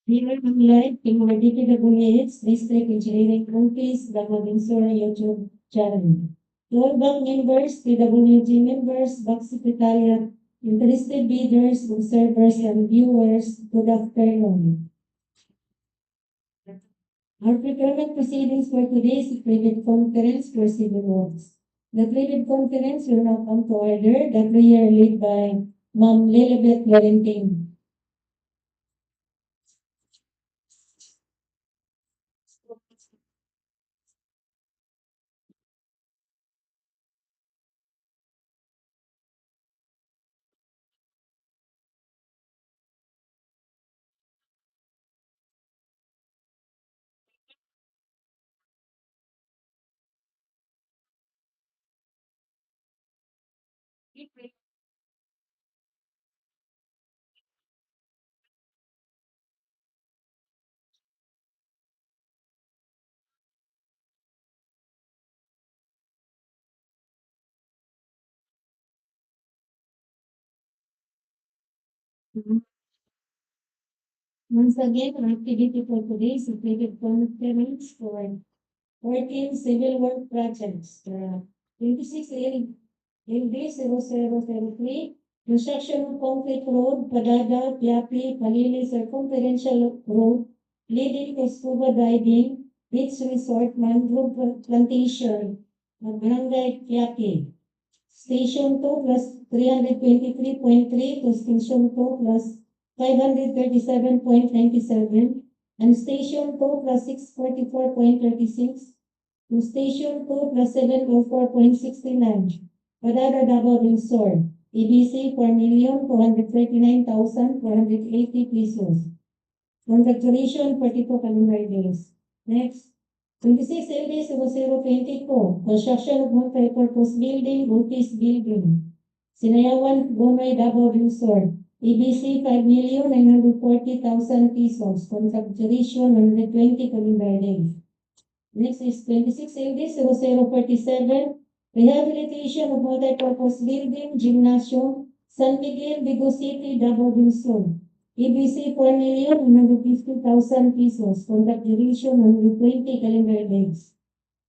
Miguel live in our DPWH District Engineering Office, Davao del Sur YouTube channel. To all bank members, PWG members, bank secretariat, interested bidders, observers, and viewers, good afternoon. Our procurement proceedings for today is a private conference for civil works. The private conference will now come to order. The prayer led by Ma'am Lilibet Valentine. Once again, our activity for today is a private conference for 14 civil work projects. 26 LD0003, construction of concrete road, Padada, Piape, Palili, Circumferential road, leading to scuba diving, beach resort, Mangrove Plantation, Barangay Piape. Station 2 plus 323.3 to Station 2 plus 537.97 and Station 2 plus 644.36 to Station 2 plus 704.69. Padada Davao del Sur, EBC 4,239,480 pesos. Congratulations, 42 calendar days. Next. 26 LD0022, construction of multi-purpose building, office building. Sinayawan, Hagonoy, Davao del Sur. EBC 5,940,000 pesos. Contract duration 120 calendar days. Next is 26 LD0047, rehabilitation of multi-purpose building, Gymnasium, San Miguel, Digos City, Davao del Sur. EBC 4,150,000 pesos. Contract duration 120 calendar days.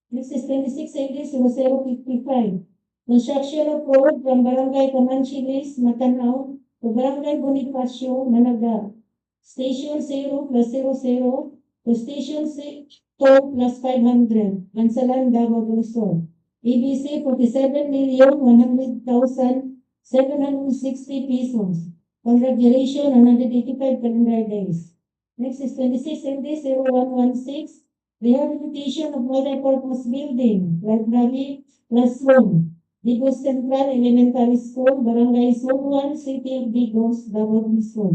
Next is 26 LD0055. Construction of road from Barangay Camanchilis, Matanao to Barangay Bonifacio, Managa. Station 0 plus 00 to Station 2 plus 500. Bansalan, Davao del Sur. EBC 47,100,760 pesos. Contract duration 185 calendar days. Next is 26 LD0116, rehabilitation of multi-purpose building, library, classroom, Digos Central Elementary School, Barangay Zone 1, City of Digos, Davao del Sur.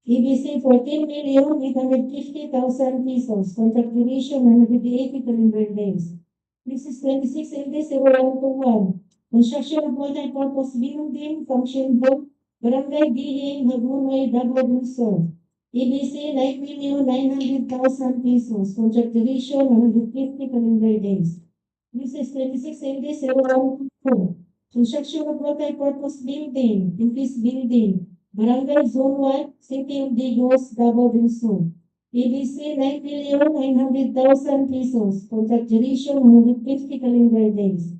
EBC 14,850,000 pesos. Contract duration 180 calendar days. This is 26 LD0121, construction of multi-purpose building, function hall, Barangay Bihing, Hagonoy, Davao del Sur. EBC 9,900,000 pesos. Contract duration 150 calendar days. This is 26 LD0122, construction of multi-purpose building, office building, Barangay Zone 1, City of Digos, Davao del Sur. EBC 9,900,000 pesos. Contract duration 150 calendar days.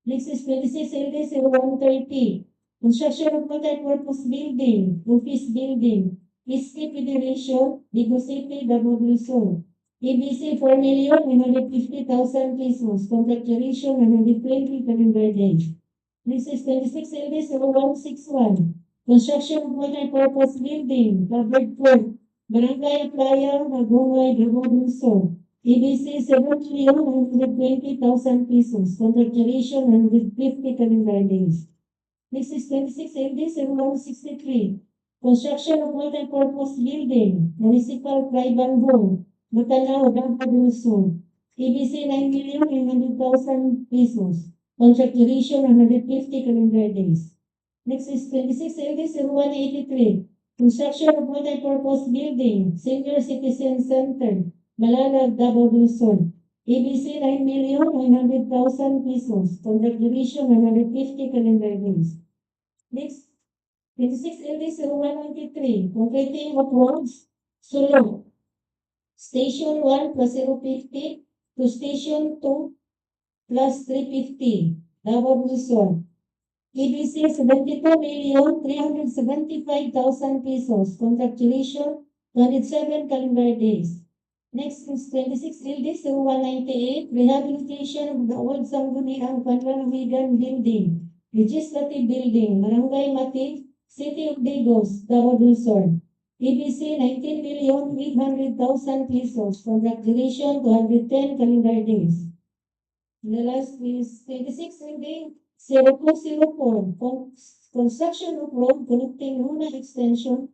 Next is 26 LD0130. Construction of multi-purpose building, office building, East Federation, Digos City, Davao del Sur. EBC 4,950,000 pesos. Contract duration 120 calendar days. Next is 26 LD0161. Construction of multi-purpose building, covered court, Barangay Playa, Hagonoy, Davao del Sur. EBC 7,120,000 pesos. Contract duration 150 calendar days. Next is 26 LD0163. Construction of multi-purpose building, municipal private home, Matanao, Davao del Sur. EBC 9,900,000 pesos. Contract duration 150 calendar days. Next is 26 LD 0183. Construction of multi-purpose building, Senior Citizen Center, Malalag, Davao del Sur. EBC 9,900,000 pesos. Contract duration 150 calendar days. Next, 26 LD 0193. Completing of roads, Sulu. Station 1 plus 050 to Station 2 plus 350. Davao del Sur. EBC 72,375,000 pesos. Contract duration 27 calendar days. Next is 26 LD 0198. Rehabilitation of the old Sangguniang Panlalawigan Building. Legislative Building. Barangay Mati, City of Digos, Davao del Sur. EBC 19,800,000 pesos. Contract duration 210 calendar days. The last is 26 LD 0204. Construction of road connecting Luna Extension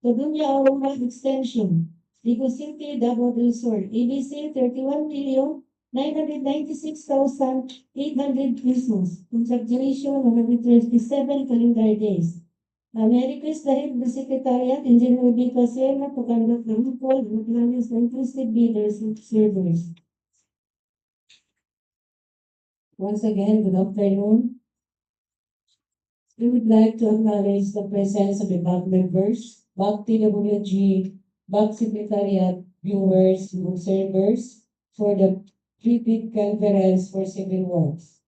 to Dunya Aurora Extension. Digos City, Davao del Sur. EBC 31,996,800 pesos. Contract duration 137 calendar days. May request the head of the Secretariat, Engineer UPSIA, to conduct the report and acknowledge the interested bidders and servers. Once again, good afternoon. We would like to acknowledge the presence of the BAC members, BAC TWG, BAC Secretariat, viewers, and observers for the pre-bid conference for civil works.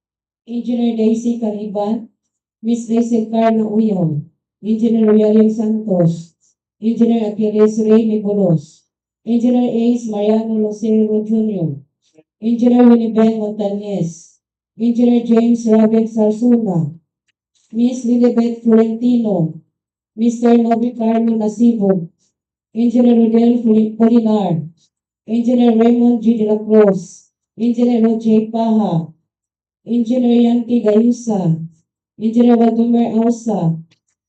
Engineer Daisy Caliban, Ms. Rachel Carlo Uyong, Engineer William Santos, Engineer Achilles Ray Mibolos, Engineer Ace Mariano Lucero Jr., Engineer Winibel Montañez, Engineer James Robert Sarsuna, Ms. Lilibet Florentino, Mr. Novi Carlo Nasibo, Engineer Rodel Polinar, Engineer Raymond G. De La Cruz, Engineer O.J. Paha, Engineer Yanki Gayusa, Engineer Waldomir Ausa,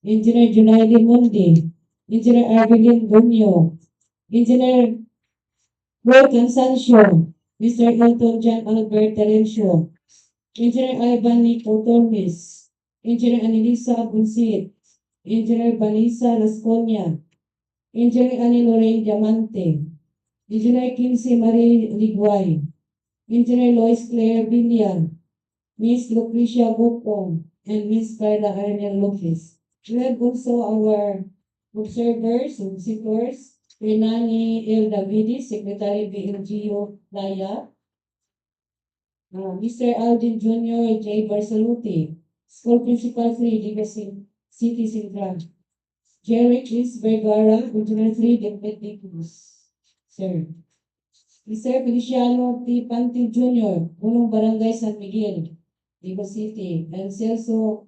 Engineer Junaidi Mundi, Engineer Arvelin Bunyo, Engineer Roy Cansancio, Mr. Elton John Albert Terencio, Engineer Ivan Nico Tormes, Engineer Anelisa Bunsit, Engineer Vanessa Lasconia, Engineer Annie Lorraine Diamante, Engineer Kinsey Marie Liguay, Engineer Lois Claire Villan, Miss Lucrecia Gopong, and Miss Carla Arnel Lopez. We have also our observers and visitors, Renani El Davidi, Secretary BLGO Laya, Mr. Aldin Jr. J. Barsaluti, School Principal 3, Digos City Central. Jerry Chris Vergara, Regional 3, Deputy Digos. Sir. Mr. Feliciano T. Pantil Jr., Unong Barangay San Miguel, Digos City. And Celso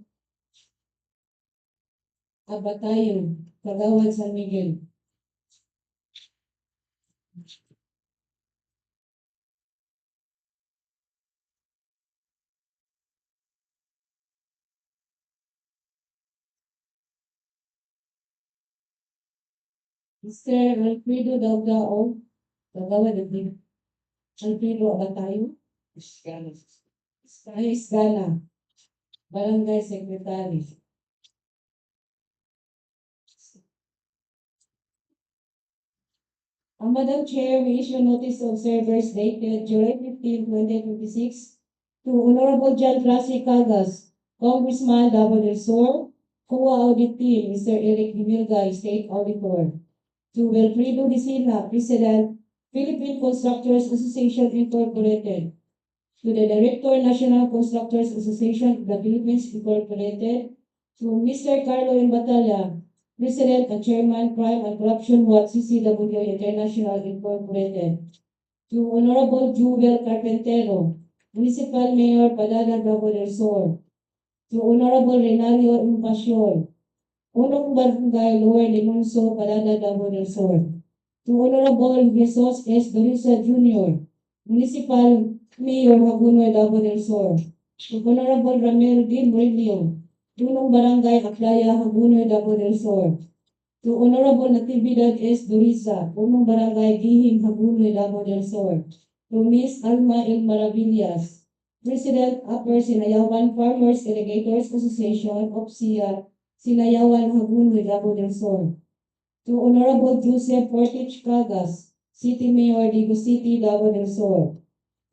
Abatayo, Kagawad San Miguel. Mr. Alfredo Davao, Kagawad Alfredo Abatayo, Isgana, Barangay Secretary. Madam Chair, we issue notice to observers dated July 15, 2026 to Honorable John Francis Cagas, Congressman Davao del Sur, COA Audit Team, Mr. Eric Dimilga, State Auditor, to Wilfredo Disina, President, Philippine Constructors Association Incorporated, to the Director, National Constructors Association of the Philippines Incorporated, to Mr. Carlo M. Batalla, President and Chairman, Crime and Corruption Watch CCW International Incorporated, to Honorable Jubel Carpentero, Municipal Mayor Padada Davao del Sur, to Honorable Renario Impasyon, Unong Barangay Lower Limonso Padada Davao del Sur, to Honorable Jesus S. Dorisa Jr., Municipal Mayor Hagonoy Davao del Sur, to Honorable Ramel D. Murillo, Unong Barangay Aklaya Hagonoy Davao del Sur, to Honorable Natividad S. Dorisa, Unong Barangay Gihim Hagonoy Davao del Sur, to Ms. Alma L. Maravillas, President Upper Sinayawan Farmers Irrigators Association, UPSIA, Sinayawan, Hagonoy, Davao del Sur. To Honorable Joseph Ortich Cagas, City Mayor, Digos City, Davao del Sur.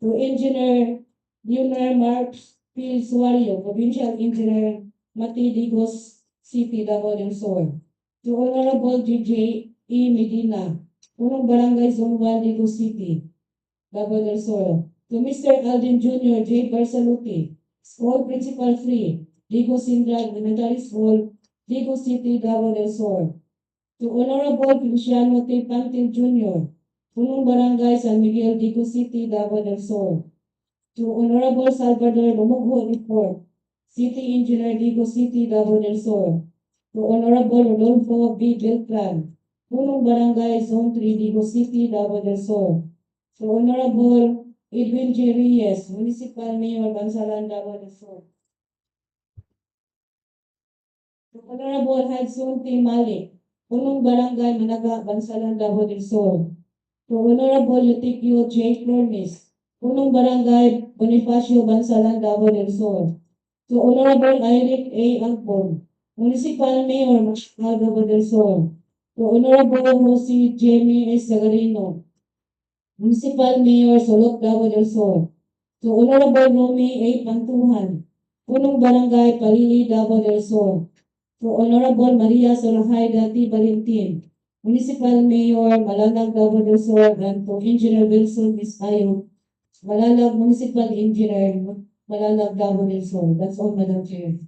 To Engineer Leonard Marks P. Suario, Provincial Engineer, Mati Digos City, Davao del Sur. To Honorable DJ E. Medina, Punong Barangay Zone 1, Digos City, Davao del Sur. To Mr. Alden Jr. J. Barsaluti, School Principal 3, Digos Indra Elementary School, Digos City, Davao del Sur. To Honorable Feliciano T. Pantil Jr., Punong Barangay San Miguel, Digos City, Davao del Sur. To Honorable Salvador Lumugho IV, City Engineer, Digos City, Davao del Sur. To Honorable Rodolfo B. Beltran, Punong Barangay Zone 3, Digos City, Davao del Sur. To Honorable Edwin J. Reyes, Municipal Mayor, Bansalan, Davao del Sur. To Honorable Hudson T. Malik, Punong Barangay Managa, Bansalan, Davao del Sur. To Honorable Eutikio J. Cormis, Punong Barangay Bonifacio, Bansalan, Davao del Sur. To Honorable Eric A. Agpon, Municipal Mayor, Matanao, Davao del Sur. To Honorable Jose Jamie S. Sagarino, Municipal Mayor, Solok, Davao del Sur. To Honorable Romy A. Pantuhan, Punong Barangay Palili, Davao del Sur. To Honorable Maria Sorahayda T. Valentin, Municipal Mayor, Malalag, Davao del Sur, and to Engineer Wilson Vizcayo, Malalag Municipal Engineer, Malalag, Davao del Sur. That's all, Madam Chair.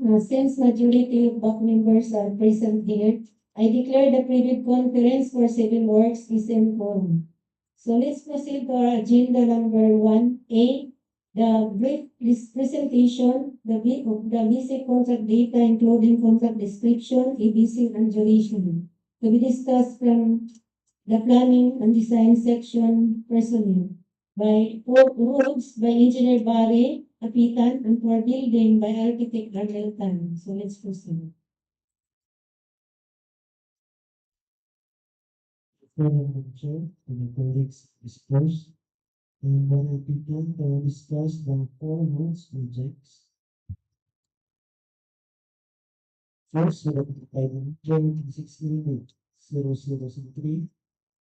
Since majority of BAC members are present here, I declare the previous conference for civil works is in form. So let's proceed to our agenda number 1A, the brief presentation, the basic contract data, including contract description, ABC, and duration, to be discussed from the planning and design section personnel by roads by Engineer Barry Apitan, and for building by Architect Arnel Tan. So let's proceed. Madam Chair, and my colleagues discuss, and one applicant will discuss the four roads projects. First, item 2016-0003,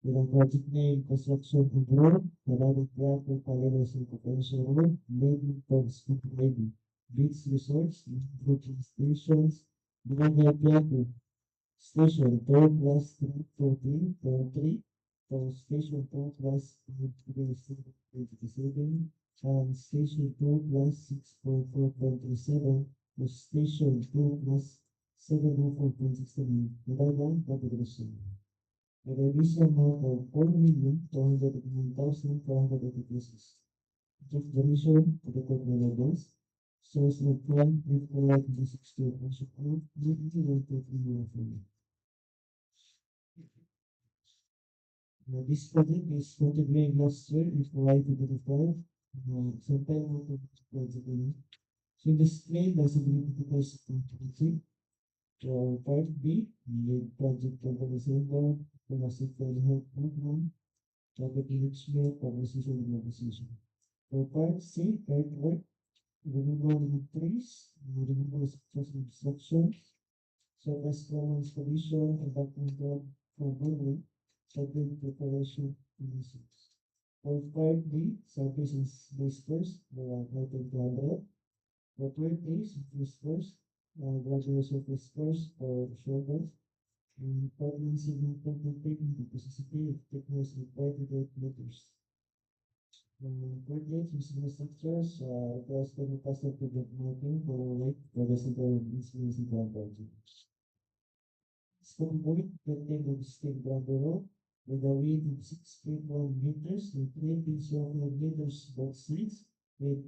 with a project name Construction of Road, Managing Piape, Palili, Circumferential Road, Maiden Towards Scuba, Beach Resorts, Improving Stations, Barangay Piape, Station 2 plus 3 to Station 2 plus 3 and Station 2 plus 6.4.37 to Station 2 plus 704.69. Managa, Padada. A revision amount of 4,209,480 pesos. Just donation to the corporate levels. Source of plan required to 60 also approved, maybe 1.3 million. This project is continuing last year in July 2025. Sometime after this project. So display the significance of 2023. Part B, lead project organization, pharmaceutical health program, target enrichment, conversation and negotiation. For part C, earthwork, removal of trees, removal of structures and obstructions, surface common installation, and background for building, subject preparation conditions. For part D, surface and base first, noted groundwork. For part A, surface first, gradual surface first for shoulders, and partner signal content into necessity of thickness required to 8 meters. Coordinates using structures, requires the custom project mapping for weight for the center instruments in project. Stone point contained on distinct ground below with a width of 6.1 meters and 3.7 meters both sides with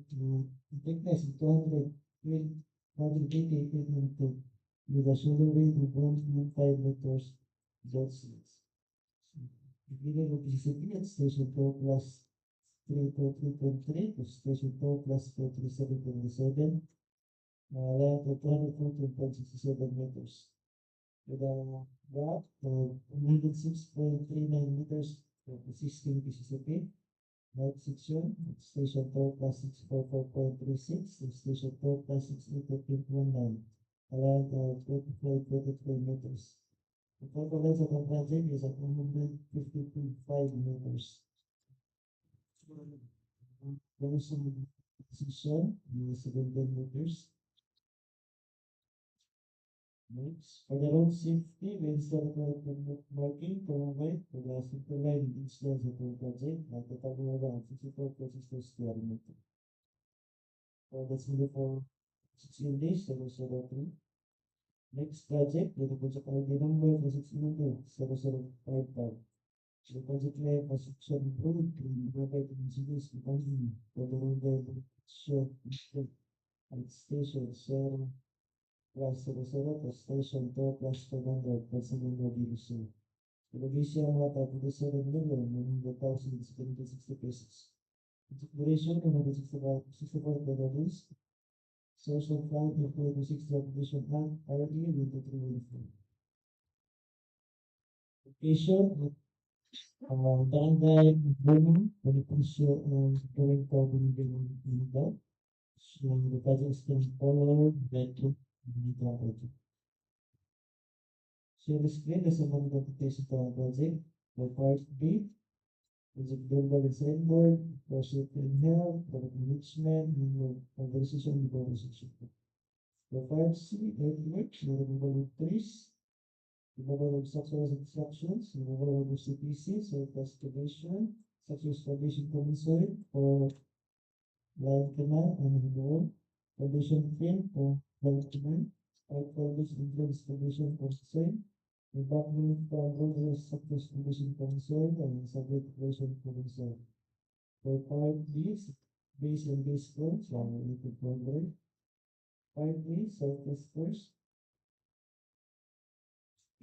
thickness of 288 mm with a shoulder width of 1.5 meters both sides. Beginning of PCCP at station 4 plus 3.3.3 to station 4 plus 437.7, length of 214.67 meters. with a gap of 106.39 meters for existing PCCP. North section, station 12 plus 644.36, and station 12 plus 68.19, a length of 25.23 meters. The total length of the project is at 150.5 meters. Also, section is 17 meters. Next, for the road safety, we installed a marking to provide for the center line incidents of the project at the total of around 64.6 square meter. So that's only for 16 days, 003. Next project, with the project ID number for 692-0055. The project layout construction road to the Barangay Camanchilis, Palili, for the road short at station 0 plus 00 plus station 2 plus 200 Bansalan Digos. The location of 27,100,660 pesos. Its duration 165 days. Source of fund include the 6th Rehabilitation Act, RE 12314. Location Barangay Bonifacio, going to Managa. So the project is still follower, bedroom, Managa. So the screen is a modification to our project. For part B, is a global signboard, project in health, product management, and conversation with conversation. For part C, earthworks, removal of trees, removal of structural obstructions, removal of CPC, soil excavation, structural foundation common soil, or line canal and wall, foundation frame or line canal, pipe foundation entrance foundation common soil, embankment from roadway structural foundation common soil, and subject foundation common soil. For part B, base and base codes are related program. Part B, surface course,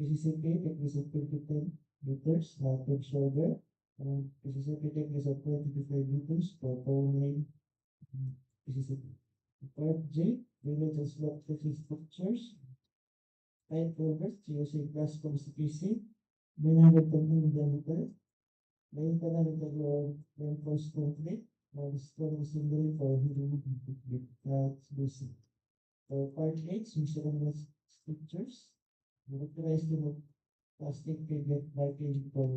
PCCP thickness of 20 meters, tip shoulder, and PCCP thickness of 25 meters for towing PCCP. Part J, drainage and slope protection structures, pipe culverts using class PCPC, 910 diameter, main canal integral reinforced concrete, and stone assembly for hidden basic. For part H, miscellaneous structures, characterized in plastic pavement piping for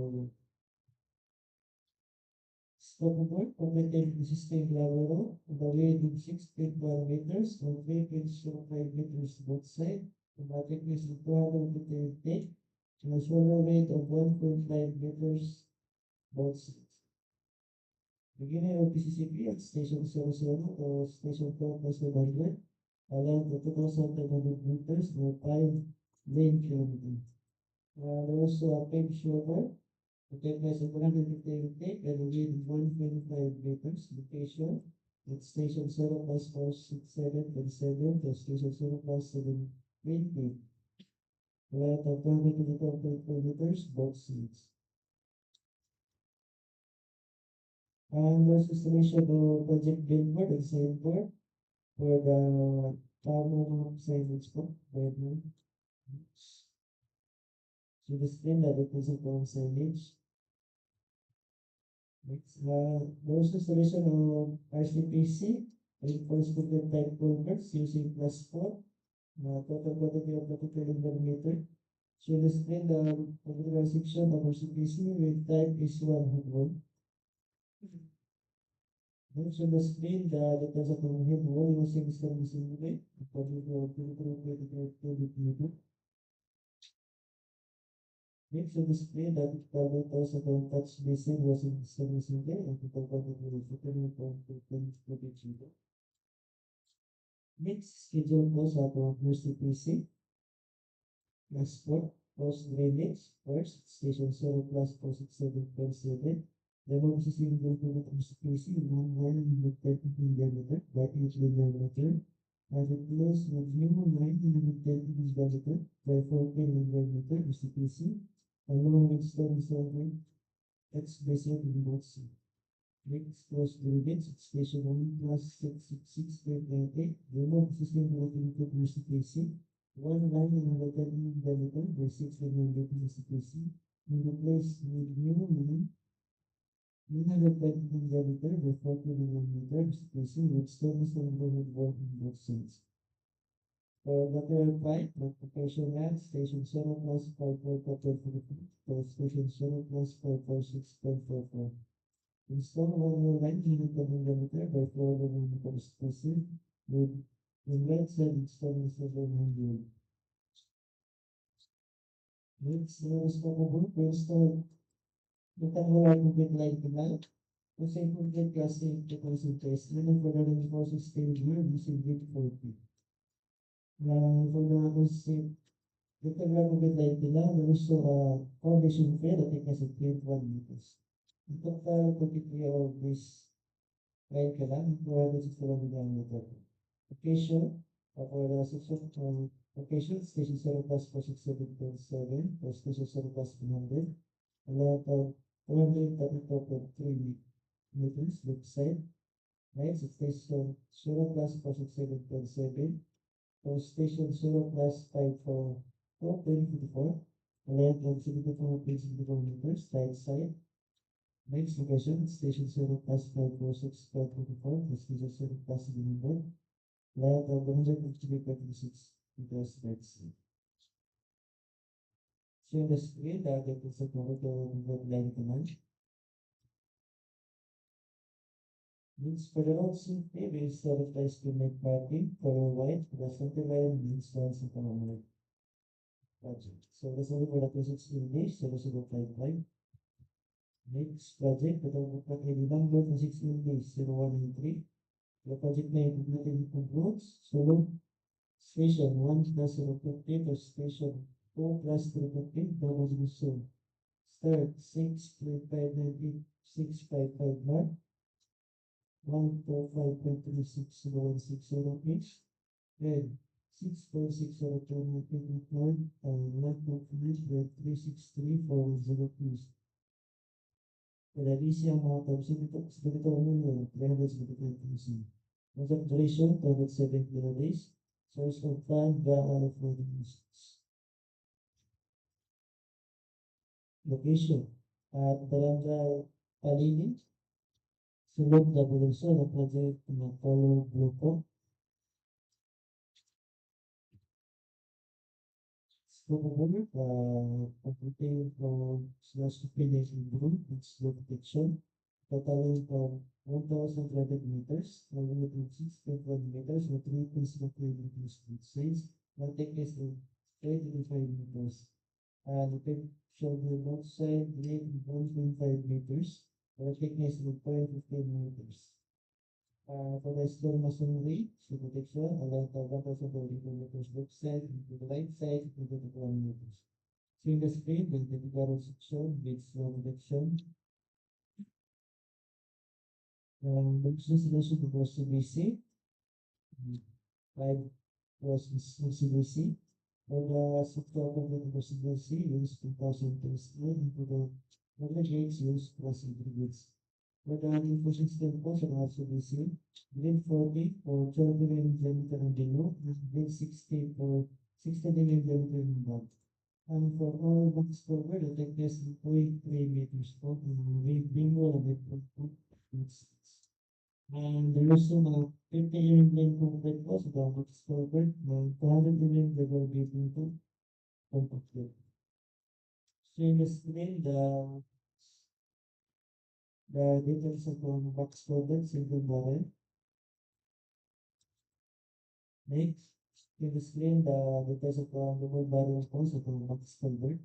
scope of work, completed existing gravel road, the width of 6.1 meters and 3.05 meters both sides. The market is 250 feet, and a shoulder weight of 1.5 meters both sides. Beginning of PCCP at station 00 or station 4 plus 100, a length of 2,500 meters or 5 lane kilometers. There is also a paved shoulder. The thickness of 150 feet and the width of 125 meters. Location at station 0 plus 467 and 7 to station 0 plus 720. The length of 224 meters, both sides. And there's installation of project billboard and signboard for the town signage po. So the screen that represents the signage. Next, there's installation of RCPC, reinforced concrete type culverts using plus 4, total quantity of 30 millimeter. So the screen the particular section of RCPC with type is 100. Next on the screen, the details of the head wall using stainless steel according to 22 Next on the screen, the typical details of the touch basin using stainless steel and total quantity of 15.22. Next, schedule calls at our RCPC. Transport, post drainage, first, station 0 plus 467.7. The most single unit of spacing 130 diameter by 8 diameter, and replace with new 910 diameter by 14 diameter SPC, along with stone solvent X basin in both sea. Next, post drainage at station 1 plus 666.98. The most single unit of SPC. One line in the terminal diameter by 6 mm spacing will replace with new line 920 diameter by 40 mm spacing with stainless overhead wall on both sides. For lateral pipe, application at station 0 plus 5.44 to station 0 plus 546.44. Install one new line 920 diameter by 4 mm spacing with the right side stainless overhead. Next, responsible to install the temporary complete light device. To say complete classic to concentrate, and for the reinforced stage here, using grid 40. For the concept, the temporary complete light device, there is also a foundation fair that thickness of 21 meters. The total quantity of this line canal, 261 diameter. Location, for the section, location, station 0 plus 467.7, or station 0 plus 100. A lot of 232.3 meters left side. Next, station 0 plus 467.7. So station 0 plus 544.54. A lot of 74.64 meters right side. Next location, station 0 plus 546.24. Station 0 plus 700. Lot of 153.26 meters right side. So in the screen, that is a total line command. Means for the road safety, we sanitize to make parking for white, the center line means once a kilometer project. So that's only for the 216 days, so that's about 5. Next project, the total ID number 216 days, 0193. The project name completely concludes. Solo station 1 plus 050 to station 2 plus 350, Davao del Sur. Start 6.598.655 mark. 145.360160 each, and 6.602 and 1.363 piece. For the initial amount of 72,375,000. Contract duration, 207 days. Source of fund, for the business. Location, at Barangay Palili, Sur Davao del Sur, the project ng Polo Grupo. Scuba, completing slash finishing room, it's the protection, totaling of 1,300 meters, 106.1 meters, or 3.03 meters with size, one thickness of 3.5 meters. And the pit shoulder both side, length 1.5 meters, or a thickness of 0.15 meters. For the stone masonry, so protection, a length of 1,040 meters left side, to the right side, to the 1 meters. So in the screen, the typical section with slow protection. The installation of CBC, 5 was CBC. For the software complete of CBC, use 2,000 square into the gates used plus ingredients. For the diffusion stem portion of CBC, grade 40 for 12 mm diameter in below, and grade 60 for 60 mm diameter in above. And for all box cover, the thickness is 0.3 meters for bingo and it. And there is some 50 mm concrete also the box cover, and 200 mm they will be into concrete. So in the screen, the details of the box cover, single barrel. Next, in the screen, the details of the double barrel also the box cover.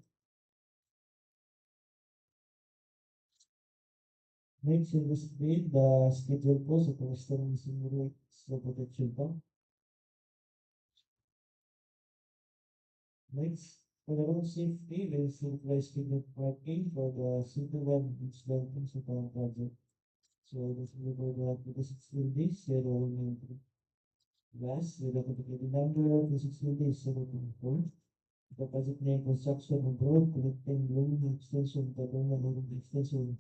Next, in the screen, the schedule also the external simulate slow protection pump. Next, for the road safety, there is centralized pavement parking for the single one incident of our project. So this will go to the 16 days, 0 last, with a complicated number of the 16 days, 0.4. The project name construction of road connecting Luna extension to Luna extension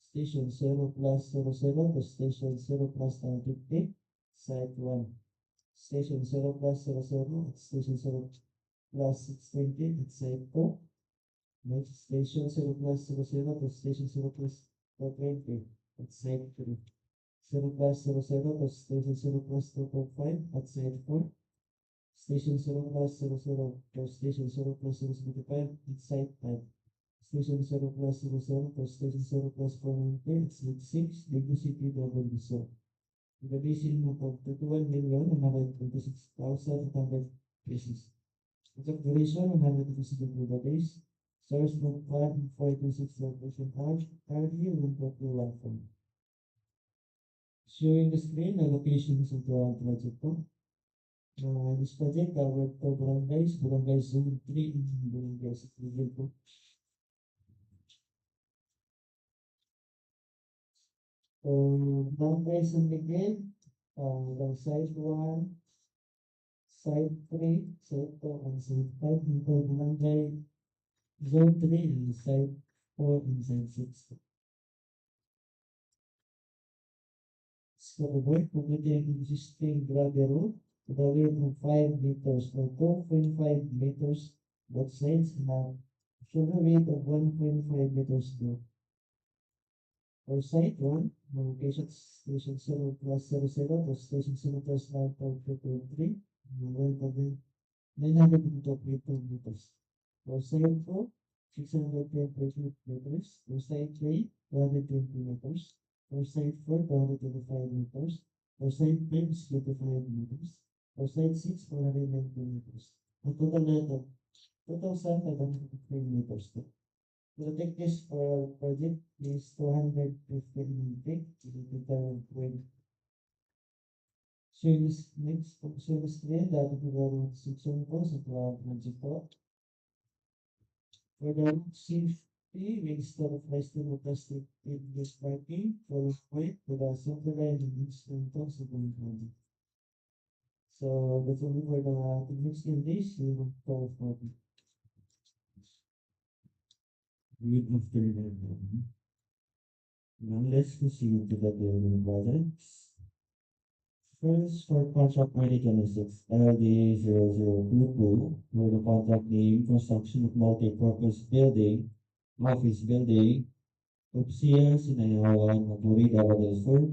station 0 plus 00 to station 0 plus 950, site 1. Station 0 plus 00 at Station 0 plus 620 at Site 4. Next, Station 0 plus 00 to Station 0 plus 420 at Site 3. 0 plus 00 to Station 0 plus 2.5 at Site 4. Station 0 plus 00 to Station 0 plus 075 at Site 5. Station 0 plus 00 to Station 0 plus 490 at Site 6, Digos City, Davao del Sur. The basin of 31,126,800 pesos. Its duration 152 days. Source book 5.426 location charge. Currently 1.21 phone. Showing the screen the locations of the project po. This project covered 2 barangays, Barangay Zone 3 and Barangay Miguel po. Barangay San Miguel, the site 1, site 3, site 2, and site 5 into Barangay Zone 3 and site 4 and site 6. Scoreboard, completing existing gravel road with a width of 5 meters or 2.5 meters both sides and a shoulder width of 1.5 meters long. For site 1, location station 0 plus 00 to station 0 plus 9.3, width of 902 meters. For site 2, 610.8 meters. For site 3, 220 meters. For site 4, 225 meters. For site 5, 55 meters. For site 6, 490 meters. A total length of 2,503 meters. The thickness for our project is 215 feet to the total weight. Service next service train that will section po sa project po. For the road safety, we install flexible plastic with parking for weight with a center line and instrumental sa buong project. So that's only for the techniques in this. We will call for good afternoon. Now let's proceed to the building projects. First, for contract 2026, LD0022, for the contract name construction of multi-purpose building, office building, UPSIA, Sinayawan, Davao del Sur,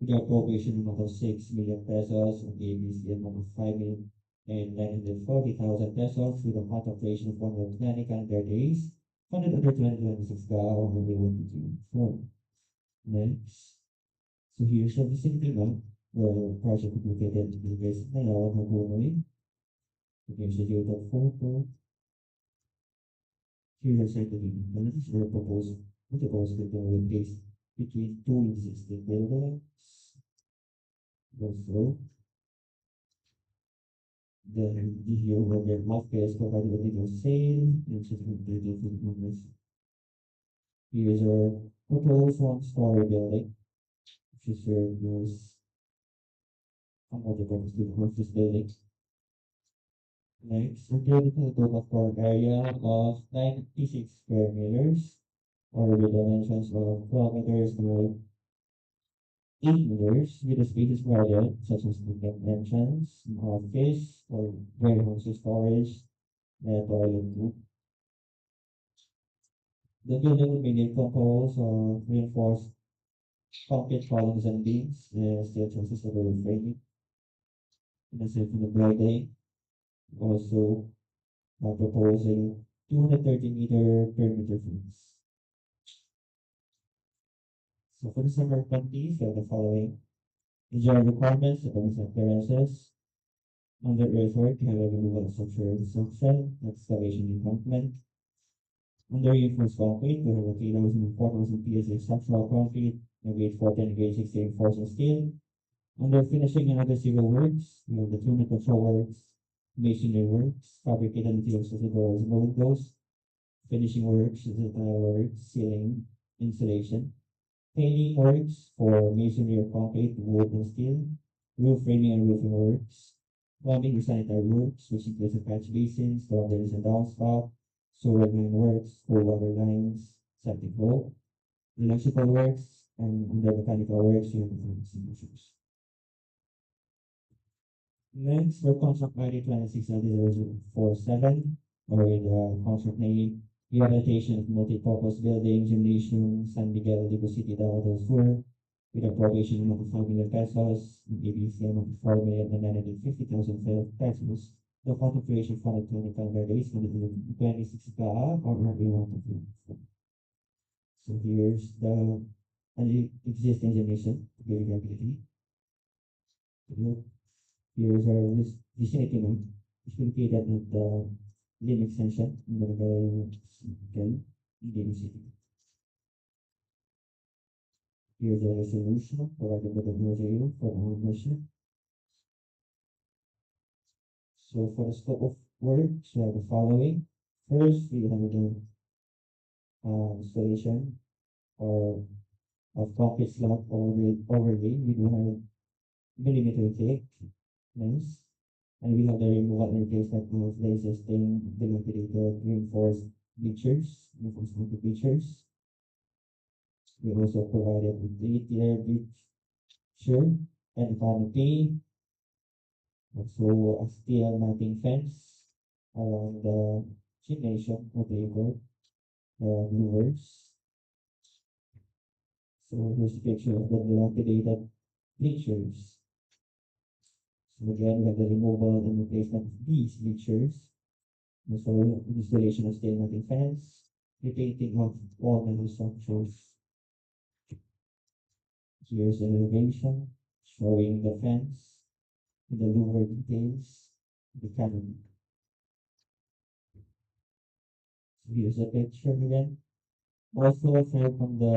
with the appropriation amount of 6 million pesos and ABC amount of 5 million and 940,000 pesos with a contract duration of 120 calendar days, funded under 2026 GAO only 1 Next. So here's the facility map where the project is located in the base of Hagonoy. Here's the geotech photo. Here's the site of the implements or proposed that they will place between 2 existing buildings. Also, then here where the office provided the detail sale and certificate detail for the numbers. Here's our proposed 1-story building, which is where there's a multi-purpose office building. Next, we're getting to the total floor area of 96 square meters, or with dimensions of 12 meters by 8 meters, with the spaces provided, such as the main entrance, office, or warehouse storage, and toilet room. The building will be composed of reinforced concrete columns and beams, and steel trusses over the framing. In the same for the building, also proposing 230-meter perimeter fence. So for the summer activities, we have the following. Engineering requirements, economic appearances. Under earthwork, you have a removal of structural destruction, excavation encampment. Under reinforced concrete, we have a 3,000 and 4,000 PSA structural concrete, and grade 40 and grade 60 reinforcing steel. Under finishing and other civil works, we have the tunnel control works, masonry works, fabricated materials such as doors and windows, finishing works, tile works, ceiling, insulation, painting works for masonry or concrete, wood and steel, roof framing and roofing works, plumbing and sanitary works, which includes the catch basins, dormitories and downspout, sewer line works, cold water lines, septic hole, electrical works, and under mechanical works, you have the extinguishers. Next, for contract ID 260047, or the contract name, Rehabilitation of Multipurpose Building, Gymnasium, San Miguel, Digos City, Davao del Sur, with appropriation amount of 5 million pesos, and ABC amount of 4,950,000 pesos. The fund operation funded 25 days, 26 ka, or RA 1 So here's the existing gymnasium, rehabilitation. Here's our vicinity map. It's located at the lane extension in Barangay Miguel, Digos City. Here's a resolution provided by the DPWH for ownership. So for the scope of work, we have the following. First, we have the installation or of concrete slab overlay with 100 millimeter thick length. And we have the removal and replacement of the existing dilapidated reinforced reinforced concrete bleachers. We also provided with 3-tier bleacher and canopy, also a steel matting fence around the gymnasium or the louvers. So here's a picture of the dilapidated bleachers. So again, we have the removal and replacement of these bleachers. Also, installation of steel matting fence, repainting of all metal structures. Here's an elevation showing the fence, the louver details, the canopy. So here's a picture again. Also, aside from the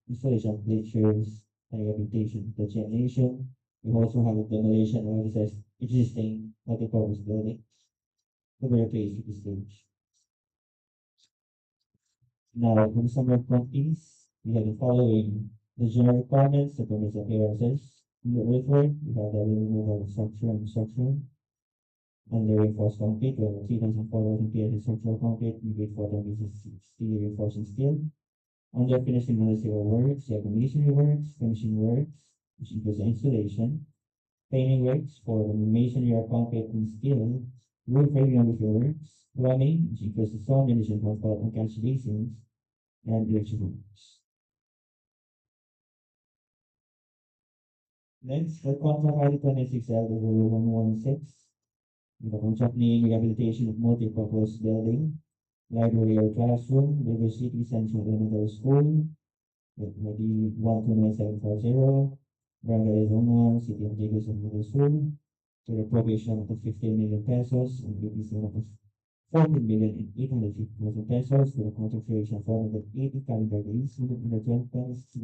installation of bleachers and rehabilitation of the gymnasium, we also have a demolition of this existing multi-purpose building to be replaced with this stage. Now, for the summer properties, we have the following. The general requirements, the permits appearances. In the earthwork, we have the removal of structure and the reinforced concrete. We have 3,400 PSI structural concrete, we wait for them with steel reinforcing steel. Under finishing other civil works, you have the masonry works, finishing works, which includes the installation, painting works for the masonry or concrete and steel, roof framing and roof works, plumbing, which includes the stone addition of and catch basins, and electrical works. Next, the contract ID 26L0116, with the contract name Rehabilitation of Multipurpose Building, Library or Classroom, Digos City Central Elementary School, with ID 129740, Barangay Zone 1, City of Digos and Davao del Sur, to the appropriation of 15 million pesos and UPSIA of 14,850,000 pesos to the contract duration of 480 calendar days within the 20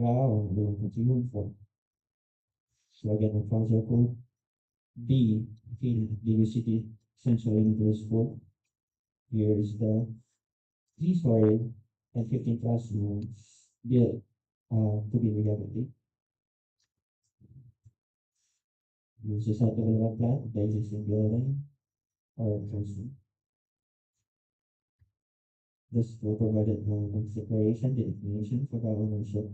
or they will continue for. So again, the project code B, Digos City Central Elementary School. Here is the 3-story and 15 classrooms built to be rehabilitated. Use the site development plan of the existing building or classroom. This will provide a separation, the definition for the ownership.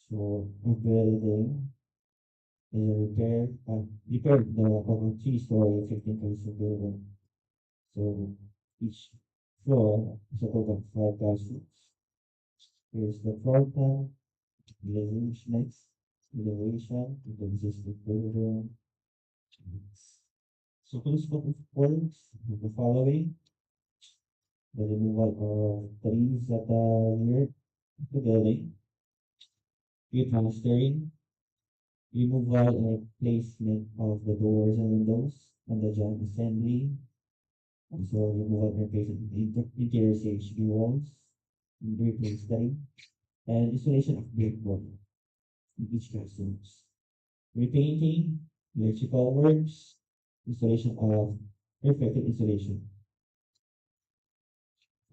So a building is a repair the of a 3-story 15 classroom building. So each floor is a total of 5 classrooms. Here's the floor plan, elevation next, elevation, the existing building. So for the scope of works, the following. The removal of trees that are near the building, replastering, removal and replacement of the doors and windows, and the joint assembly, also removal and replacement of the interior CHB walls, replastering, and installation of breakboard in each classrooms. Repainting, electrical works, installation of reflective insulation.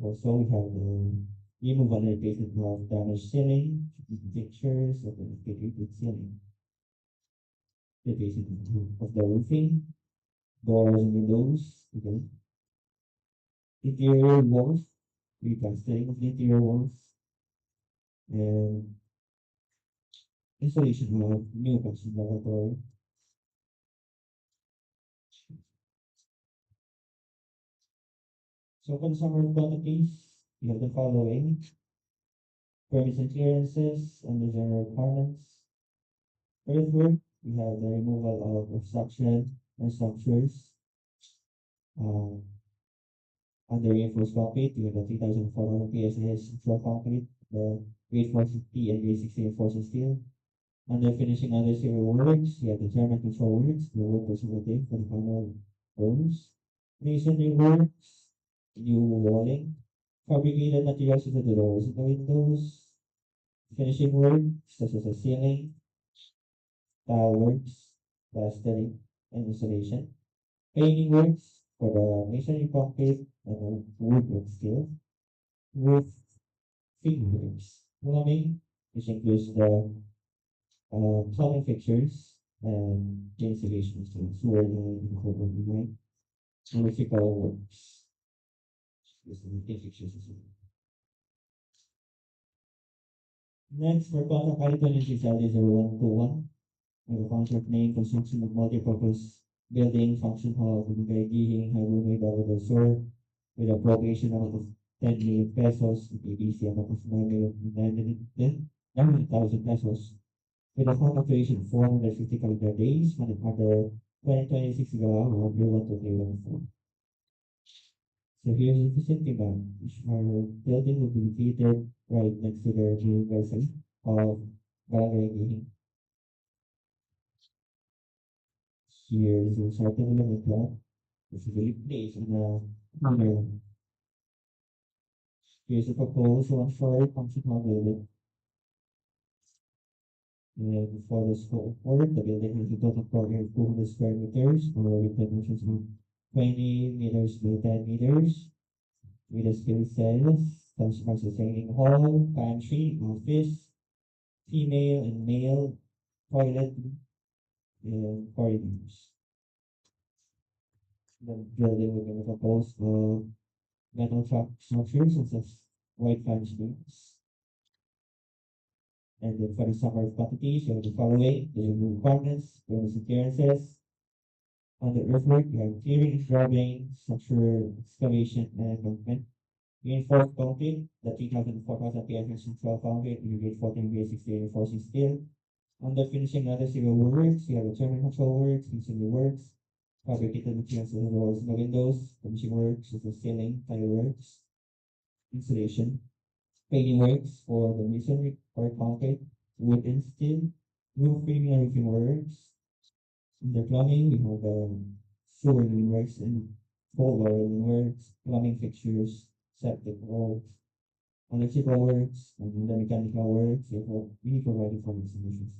Also, we have the removal and replacement of damaged ceiling, pictures of the repeated ceiling, replacement of the roofing, doors and windows, again, interior walls, replastering of the interior walls, and installation of new vaccine laboratory. So for the summary quantities, you have the following: permits and clearances and the general requirements. Earthwork, we have the removal of obstruction and structures. Um, under reinforced concrete, we have the 3,400 PSI structural concrete, the grade 450 and grade 60 reinforced steel. Under finishing under civil works, we have the German control works, the work facility for the final roads. Masonry works, new walling, fabricated materials into the doors and the windows, finishing work such as the ceiling, tile works, plastering, and installation, painting works for the masonry concrete and the woodwork steel, roof fitting works, plumbing, which includes the plumbing fixtures and the installations to sewer line and covered line, electrical works, with the fixtures as well. Next, for contract item is exactly 0121. We have a contract name, construction of multipurpose building, function hall, Brgy, Hagonoy, Davao del Sur, with appropriation amount of 10 million pesos, EPBC amount of 9,000 pesos, with a contract duration of 450 calendar days, funded under 2026 GAA or Bill 12314. So here's the facility bank, which our building will be located right next to the Gymnasium of Barangay. Here is the starting limit plan, which is really placed on the number. Here's the proposed one-story functional building. And for the scope of work, the building has a total floor area of 200 square meters, or with dimensions of 20 meters by 10 meters, with a skill cells, customers training hall, pantry, office, female and male toilet, and corridors. The building will be composed of metal truck structures such as white flange beams. And then for the summer quantities, you have the following: the requirements, bonus appearances. On the earthwork, you have clearing, scrubbing, structure excavation, and movement. Reinforced concrete, the 3,000 to 4,000 PFS structural concrete, you grade 14, grade 60 reinforcing steel. Under finishing other civil works, you have the terminal control works, masonry works, fabricated materials in the doors and the windows, finishing works, the ceiling, tile works, installation, painting works for the masonry or concrete, wood and steel, roof framing and roofing works. Under plumbing, we have the sewer line works and cold water line works, plumbing fixtures, septic works, electrical works, and the mechanical works. We provided for these solutions.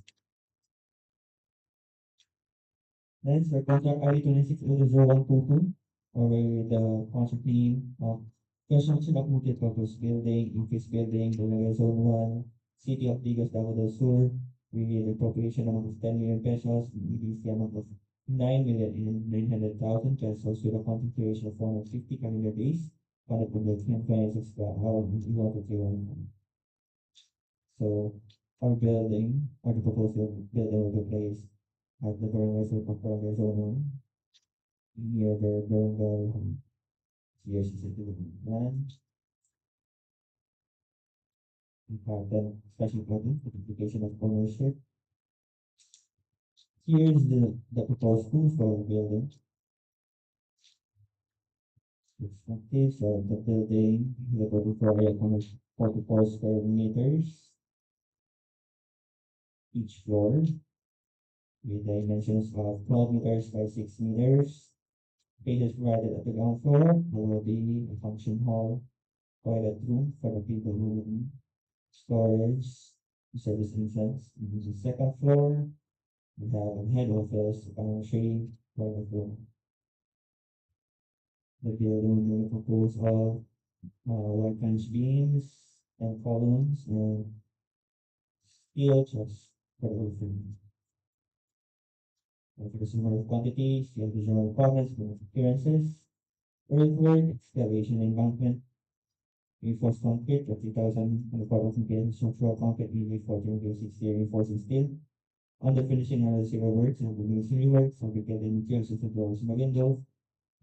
Next, for contract ID 260122, or with the contract name of construction of multipurpose building, office building, Barangay Zone 1, City of Digos, Davao del Sur, we need appropriation amount of 10 million pesos, EDC amount of 9,900,000 pesos with a contract duration of 450 calendar days, funded from the 2026 hour we want to do. So our building, or the proposed building will be placed at the Barangay Zone 1, near the Barangay CRCC plan. We have the special button for the application of ownership. Here's the proposed school for the building. It's like this, so the building, the total floor area of 44 square meters each floor, with dimensions of 12 meters by 6 meters. Space is provided at the ground floor. There will be a function hall, toilet room for the people who need storage, service entrance. In the second floor, we have a head office, pantry, toilet room. The building will compose of white fence beams and columns and steel truss for the roofing. And for the similar quantities, you have the general requirements for appearances, earthwork, excavation, embankment, Reinforced concrete, 30,000 and 4,000 PSS structural concrete, nearly 14,060 reinforcing steel. Under finishing are the civil works and the masonry works, fabricated materials such as doors and windows,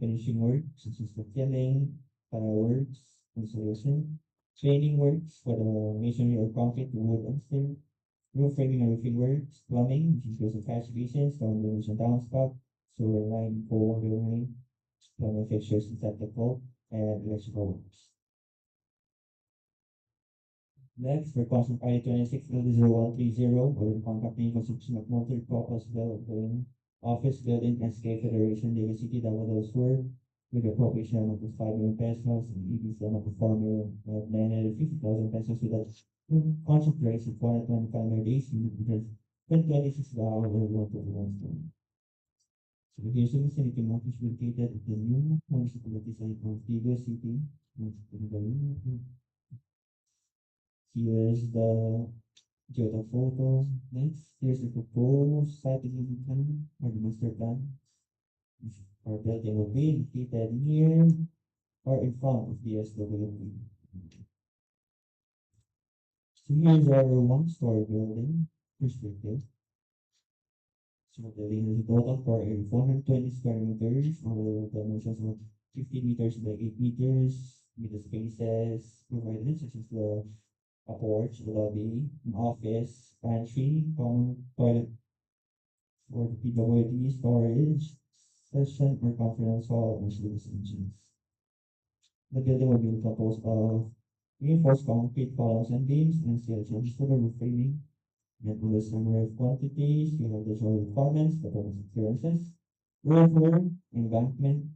finishing works such as the filling, works, installation, training works for the masonry or concrete, wood and steel, roof framing and roofing works, plumbing, which includes the catch basins, storm drainage and downspout, sewer line, coal water line, plumbing fixtures and septic pole, and electrical works. Next, for Constant I 26-0130, or the contract name construction of multi-purpose building, office building, SK Federation, David City, Davao del Sur, with appropriation amount of 5 million pesos and EPC amount of 4,950,000 pesos with a contract duration of 425 days in the 2026 Davao or 121. So the here's the vicinity map is located at the new municipality site of Digos City. Here's the geotag photo. Next, here's the proposed site development plan or the master plan. Our building will be located near or in front of the SWP. So here's our one-story building perspective. So the building has a total for 420 square meters or dimensions of 50 meters by 8 meters with the spaces provided such as a porch, a lobby, an office, pantry, common toilet for the PWD, storage, session or conference hall, and service engines. The building will be composed of reinforced concrete columns and beams and steel charges for the roof framing. And on the summary of quantities, you have the general requirements, the performance appearances, roof work, embankment.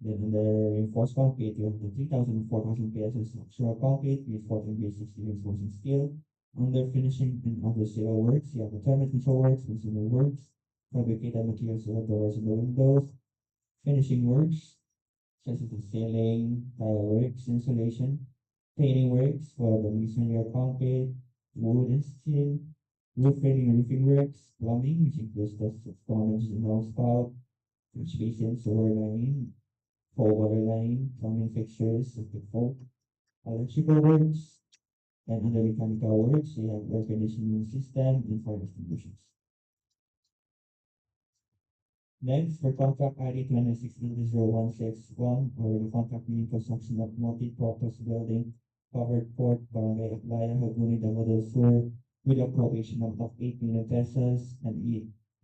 Then in the reinforced concrete, you have the 3,000 and 4,000 PSS structural concrete with 14 base 60 reinforcing steel. Under finishing and under civil works, you have the thermal control works, consumer works, fabricated materials for the doors and the windows, finishing works, such as the ceiling, tile works, insulation, painting works for the masonry or concrete, wood and steel, roof framing and roofing works, plumbing, which includes the storage and downspout, catch basin, sewer line, cold water line, plumbing fixtures, septic pole, electrical works, and under mechanical works, you have air conditioning system and fire extinguishers. Next, for contract ID 26-0161, or the contract meaning construction of multi-purpose building, covered port, Barangay Aplaya, Hagonoy, Davao del Sur, with appropriation of 8 million pesos and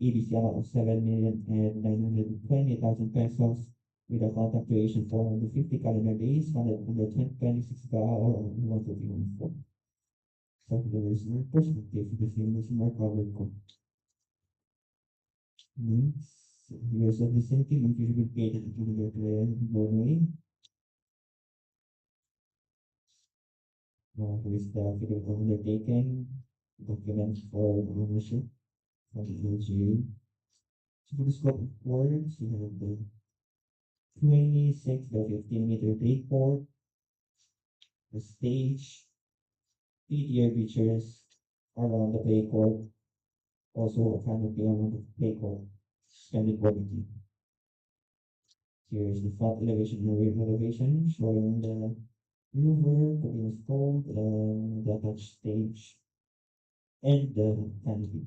EBC amount of 7,920,000 pesos, with a contract duration for 150 calendar days, funded under 2026 GAA or 151.4. So there is no perspective because the English are covered port. Next. Here's a vicinity which is located to the Hagonoy. Here's the video of undertaking, documents for ownership from the LGU. So for the scope of works, you have the 26 by 15-meter plate port, the stage, 3-tier features around the plate court, also a canopy around the plate court, extended quality. Here is the front elevation and rear elevation showing the louver to be installed and the touch stage and the canopy.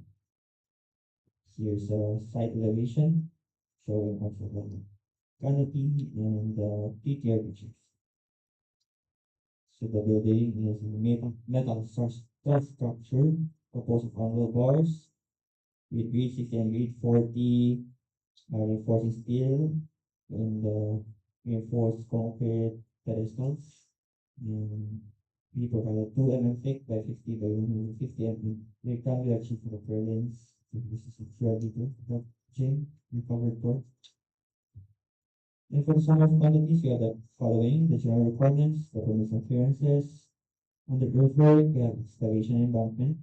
Here's a side elevation showing also the canopy and the TTR pictures. So the building is metal structure composed of angle bars with grade 60 and grade 40 reinforcing steel and reinforced concrete pedestals. And we provided 2 mm thick by 50 by 150 mm rectangular sheet for the purlins. So this is ready to the gym recovered port. And for the sum of quantities, we have the following: the general requirements, the permission appearances, under earthwork, we have excavation embankment,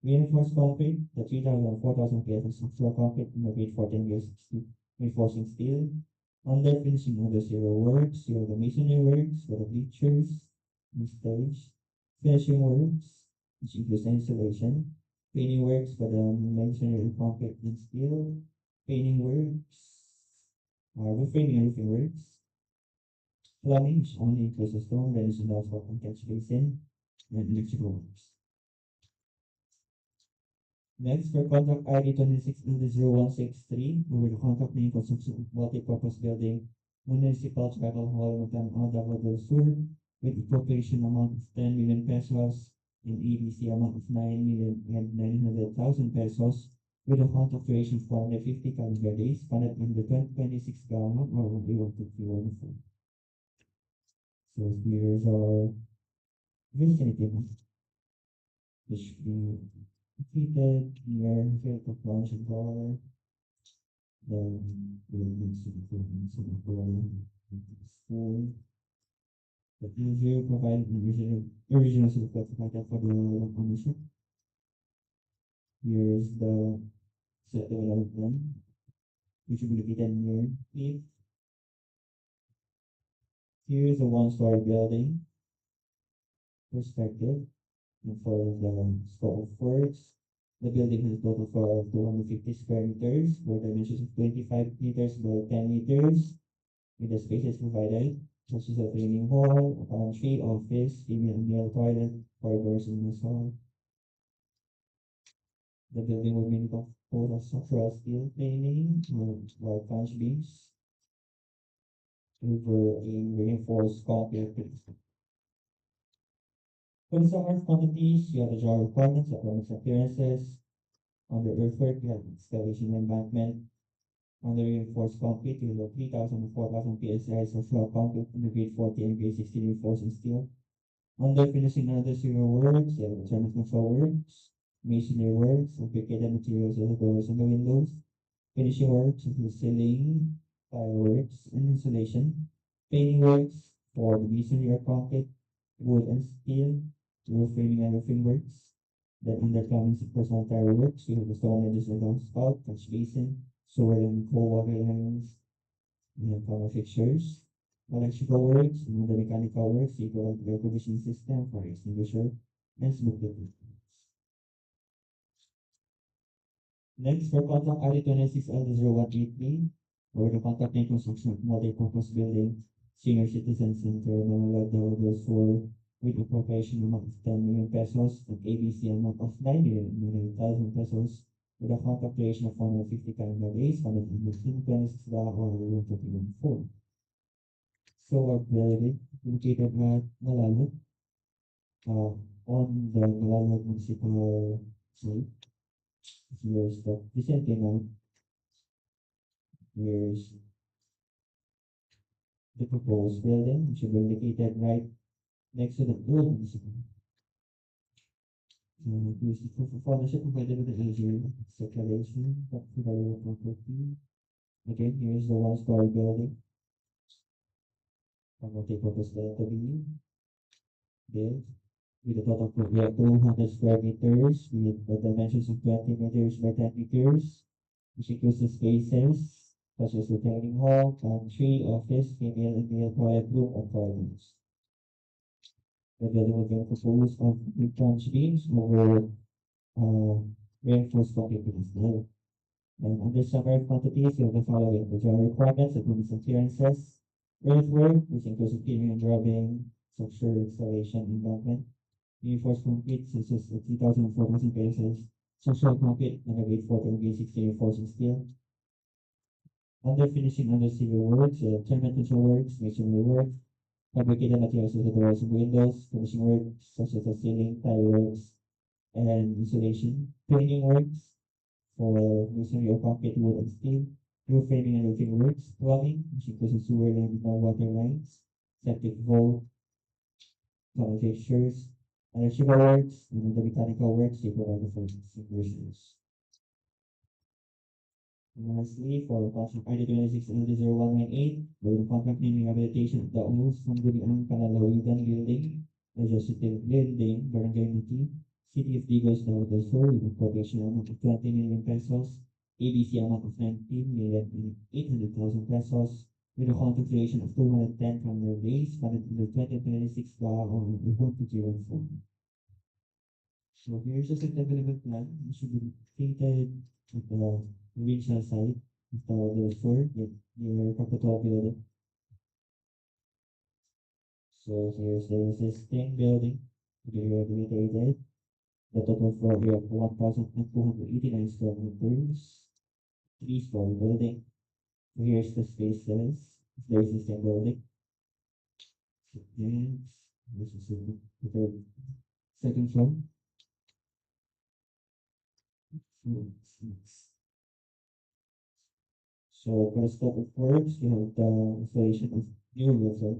reinforced concrete, the 3,000 and 4,000 PSS structural concrete in the grade 14 years reinforcing steel. Under finishing under zero works, you have the masonry works for the bleachers, and stage, finishing works, which includes installation, painting works for the masonry concrete and steel, painting works, roof framing and roofing works, Plumbing, which only includes a stone, drainage and dashboard and catch basin, and electrical works. Next, for contract ID 26-0163, we will contract name construction of multi-purpose building, municipal travel hall, Matanao, Davao del Sur, with appropriation amount of 10 million pesos and EDC amount of 9,900,000 pesos, with a contract duration of 450 calendar days, funded under 2026 government or 151 So here's our vicinity, which should be completed near field of launch and bar. Then we'll mix it school. The user provided original certificate for the ownership. Here's the set development plan, which will be located near it. Here's a one-story building perspective and for the scope of works. The building has a total floor of 250 square meters, with dimensions of 25 meters by 10 meters, with the spaces provided, such as a training hall, a pantry, office, female and male toilet, corridors, and mess hall. The building will be composed of structural steel framing, wide punch beams, over a reinforced concrete. For the summer quantities, you have the jar requirements, economics appearances. Under earthwork, you have excavation embankment. Under reinforced concrete, you have 3,000 to 4,000 PSI structural concrete under grade 40 and grade 60 reinforcing steel. Under finishing another civil works, you have internal control works, masonry works, fabricated materials of the doors and the windows, finishing works include ceiling, fireworks, and insulation, painting works for the masonry or concrete, wood and steel, roof framing and roofing works. Then under plumbing and personal tire works, we have the stone and the downspout, catch basin, sewer and cold water lines, we have power fixtures, electrical works, and the mechanical works, equal to air conditioning system, fire extinguisher, and smoke detectors. Next, for contract ID 26L0183, for the contract and construction of multi-purpose building, senior citizen center, Manila, Davao del Sur, with appropriation amount of 10 million pesos and ABC amount of 9,000,000 pesos, with a contract duration of 150 calendar days, funded in the 2026 or 121 So our building located at Malalag, on the Malalag Municipal Site. Here's the Vicente now. Here's the proposed building, which will be located right next to the old municipal. Here's the proof of ownership provided with the engineer declaration, that provided property. Again, here's the one-story building. I'm going to take purpose building to be built with a total of 200 square meters with the dimensions of 20 meters by 10 meters, which includes the spaces such as the dining hall, pantry, office, female and male toilet room, and toilets. The building will be composed of three punch beams over reinforced concrete with steel. And under summary quantities, you have the following: the general requirements, improvements and clearances, earthwork, which includes interior and drubbing, structure, installation, embankment, reinforced concrete, such as 3,000 and 4,000 pesos, structural concrete, and a grade 40 and grade 60 reinforcing steel. Under finishing under civil works, terminal control works, masonry work, fabricated materials of the doors and windows, finishing works such as the ceiling, tile works, and insulation, painting works for masonry or concrete, wood and steel, roof framing and roofing works, plumbing, which includes the sewer and water lines, septic vault, common fixtures, electrical works, and the mechanical works, they provide the first extinguishers. And lastly, for contract ID 26L0198, for the contract name rehabilitation of the old Sangguniang Panalawigan building, legislative building, Barangay Muti, City of Digos, Davao del Sur, with appropriation amount of 20 million pesos, ABC amount of 19,800,000 pesos, with a contract duration of 210 calendar days, funded in the 2026 law on the 1204. So here's the site development plan. It should be located at the regional site of the Sur, near Capital building. So here's the existing building to be rehabilitated. The total floor area of 1,289 square meters, three-story building. So here's the spaces, the existing building. And this is the third, second floor. So for the scope of works, you have the installation of new roof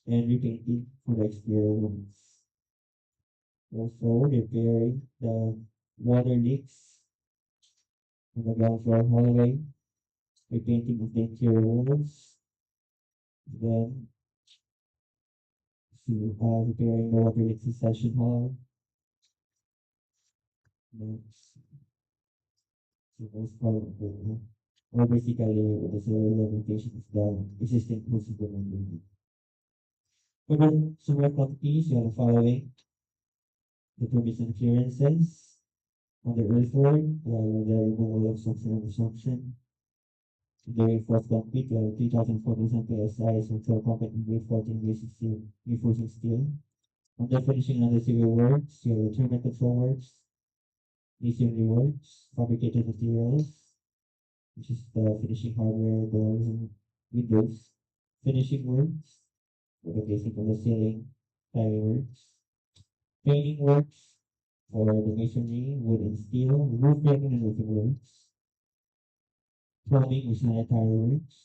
and repainting for the exterior walls. Also repairing the water leaks on the ground floor hallway, repainting of the interior walls, then repairing the water leaks in session hall. Next, so most probably, or basically the solar rehabilitation of the existing principal building. For the sewer properties, you have the following: the permits and clearances on the earthwork, the removal of structural obstruction, the reinforced concrete, 3,400 PSI, structural concrete and grade 14 reinforcing steel. On the finishing of the civil works, you have the turbine control works, masonry works, fabricated materials, which is the finishing hardware, doors, and windows, finishing works, with the basic of the ceiling, tiling works, painting works for the masonry, wood and steel, roof framing and roofing works, plumbing or sanitary works,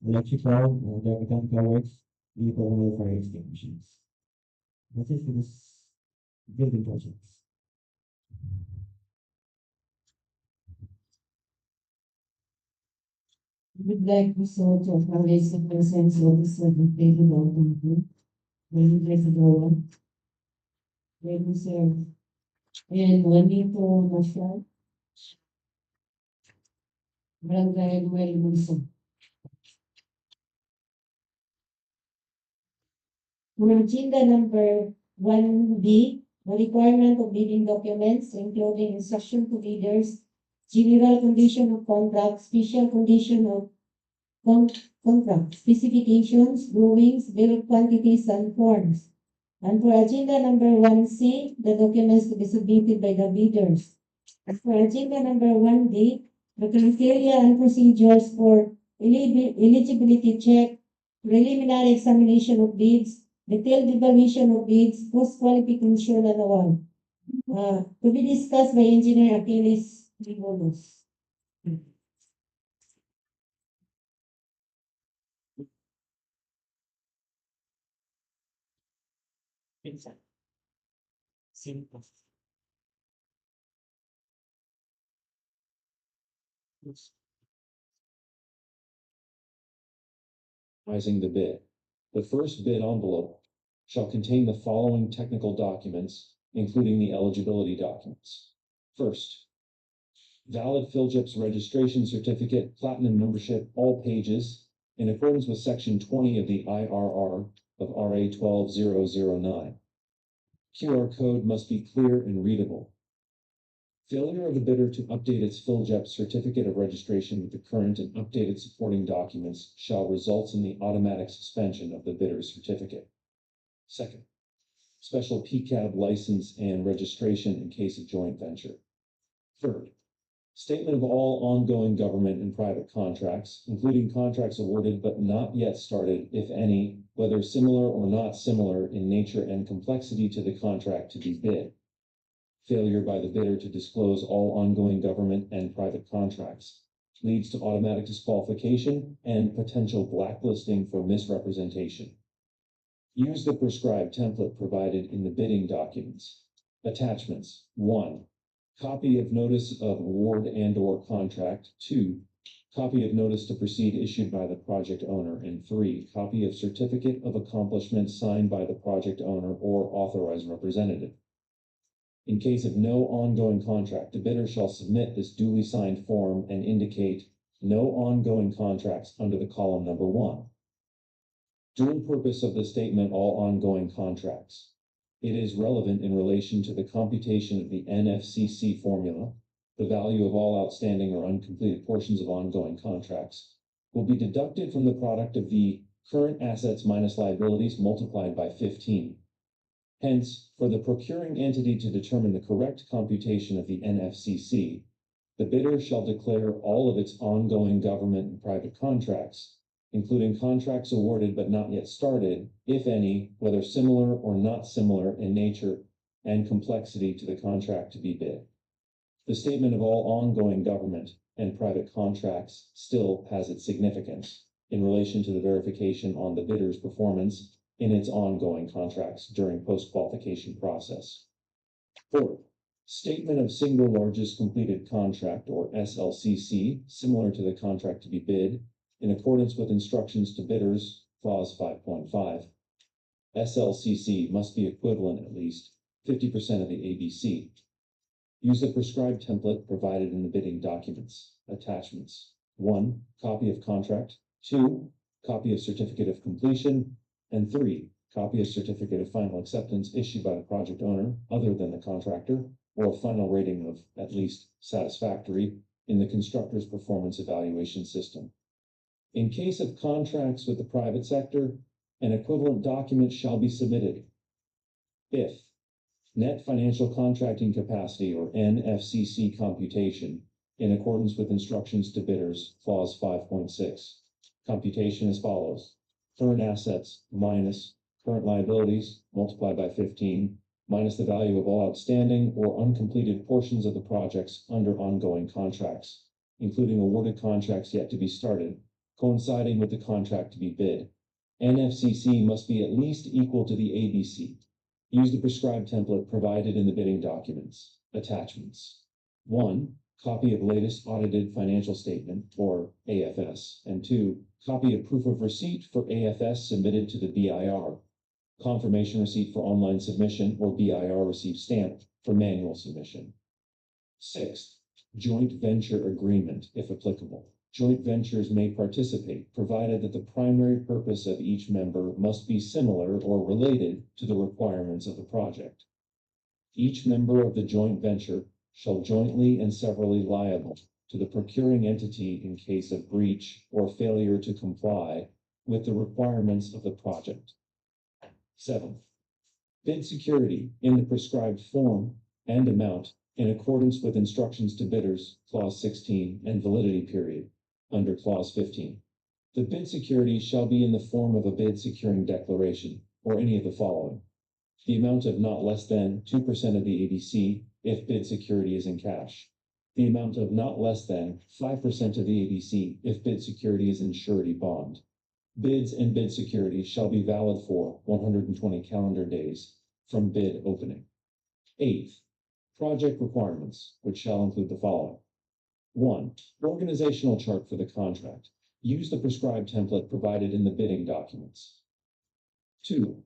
electrical, the mechanical works, vehicle and fire extinguishers. That's it for this building projects. Would like also to acknowledge the presence of the second David Alton, Managa, where we serve, and Juanito Mashal, Barangay Wilson. For agenda number 1B, the requirement of bidding documents, including instruction to bidders, general condition of contract, special condition of contract, specifications, drawings, bill of quantities, and forms. And for agenda number 1C, the documents to be submitted by the bidders. As for agenda number 1D, the criteria and procedures for eligibility check, preliminary examination of bids, detailed evaluation of bids, post-qualification, and award. To be discussed by Engineer Achilles Ligolos. Simple. Finalizing the bid. The first bid envelope shall contain the following technical documents, including the eligibility documents. First, valid PhilJIP's registration certificate, platinum membership, all pages, in accordance with section 20 of the IRR of RA 12009. QR code must be clear and readable. Failure of the bidder to update its PhilJIP certificate of registration with the current and updated supporting documents shall result in the automatic suspension of the bidder's certificate. Second, special PCAB license and registration in case of joint venture. Third, statement of all ongoing government and private contracts, including contracts awarded but not yet started, if any, whether similar or not similar in nature and complexity to the contract to be bid. Failure by the bidder to disclose all ongoing government and private contracts leads to automatic disqualification and potential blacklisting for misrepresentation. Use the prescribed template provided in the bidding documents. Attachments: 1. Copy of notice of award and/or contract. 2. Copy of notice to proceed issued by the project owner. And 3. Copy of certificate of accomplishment signed by the project owner or authorized representative. In case of no ongoing contract, the bidder shall submit this duly signed form and indicate no ongoing contracts under the column number 1. Dual purpose of the statement all ongoing contracts. It is relevant in relation to the computation of the NFCC formula. The value of all outstanding or uncompleted portions of ongoing contracts will be deducted from the product of the current assets minus liabilities multiplied by 15. Hence, for the procuring entity to determine the correct computation of the NFCC, the bidder shall declare all of its ongoing government and private contracts, including contracts awarded but not yet started, if any, whether similar or not similar in nature and complexity to the contract to be bid. The statement of all ongoing government and private contracts still has its significance in relation to the verification on the bidder's performance in its ongoing contracts during post-qualification process. Fourth, statement of single largest completed contract or SLCC, similar to the contract to be bid, in accordance with instructions to bidders, clause 5.5. SLCC must be equivalent at least 50% of the ABC. Use the prescribed template provided in the bidding documents. Attachments: 1. Copy of contract. 2. Copy of certificate of completion. And 3. Copy of certificate of final acceptance issued by the project owner other than the contractor, or a final rating of at least satisfactory in the constructor's performance evaluation system. In case of contracts with the private sector, an equivalent document shall be submitted if net financial contracting capacity or NFCC computation in accordance with instructions to bidders, clause 5.6. Computation as follows: current assets minus current liabilities multiplied by 15 minus the value of all outstanding or uncompleted portions of the projects under ongoing contracts, including awarded contracts yet to be started, coinciding with the contract to be bid. NFCC must be at least equal to the ABC. Use the prescribed template provided in the bidding documents. Attachments: 1. Copy of latest audited financial statement, or AFS, and 2. Copy of proof of receipt for AFS submitted to the BIR. Confirmation receipt for online submission, or BIR receipt stamp for manual submission. 6. Joint venture agreement, if applicable. Joint ventures may participate, provided that the primary purpose of each member must be similar or related to the requirements of the project. Each member of the joint venture shall jointly and severally liable to the procuring entity in case of breach or failure to comply with the requirements of the project. 7. Bid security in the prescribed form and amount in accordance with instructions to bidders, clause 16, and validity period under clause 15. The bid security shall be in the form of a bid securing declaration or any of the following: the amount of not less than 2% of the ABC if bid security is in cash, the amount of not less than 5% of the ABC if bid security is in surety bond. Bids and bid security shall be valid for 120 calendar days from bid opening. 8th, project requirements, which shall include the following: 1. Organizational chart for the contract. Use the prescribed template provided in the bidding documents. 2.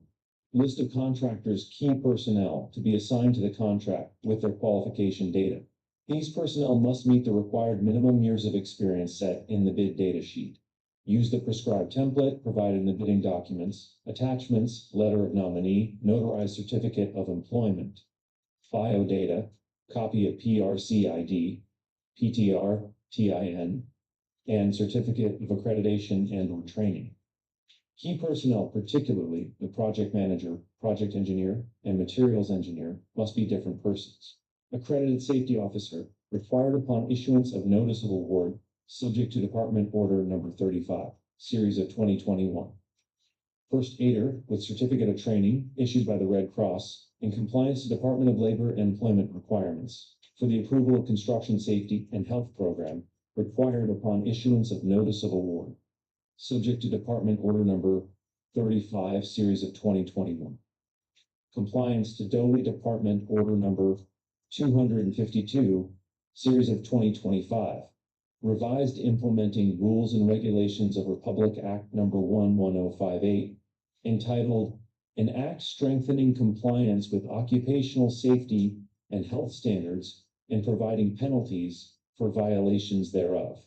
List of contractors' key personnel to be assigned to the contract with their qualification data. These personnel must meet the required minimum years of experience set in the bid data sheet. Use the prescribed template provided in the bidding documents. Attachments: letter of nominee, notarized certificate of employment, biodata, copy of PRC ID, PTR, TIN, and certificate of accreditation and/or training. Key personnel, particularly the project manager, project engineer, and materials engineer, must be different persons. Accredited safety officer, required upon issuance of notice of award, subject to Department Order Number 35, Series of 2021. First aider with certificate of training issued by the Red Cross in compliance to Department of Labor and Employment requirements for the approval of construction safety and health program required upon issuance of notice of award, subject to Department Order Number 35, Series of 2021. Compliance to DOE Department Order Number 252, Series of 2025. Revised implementing rules and regulations of Republic Act Number 11058, entitled An Act Strengthening Compliance with Occupational Safety and Health Standards and Providing Penalties for Violations thereof.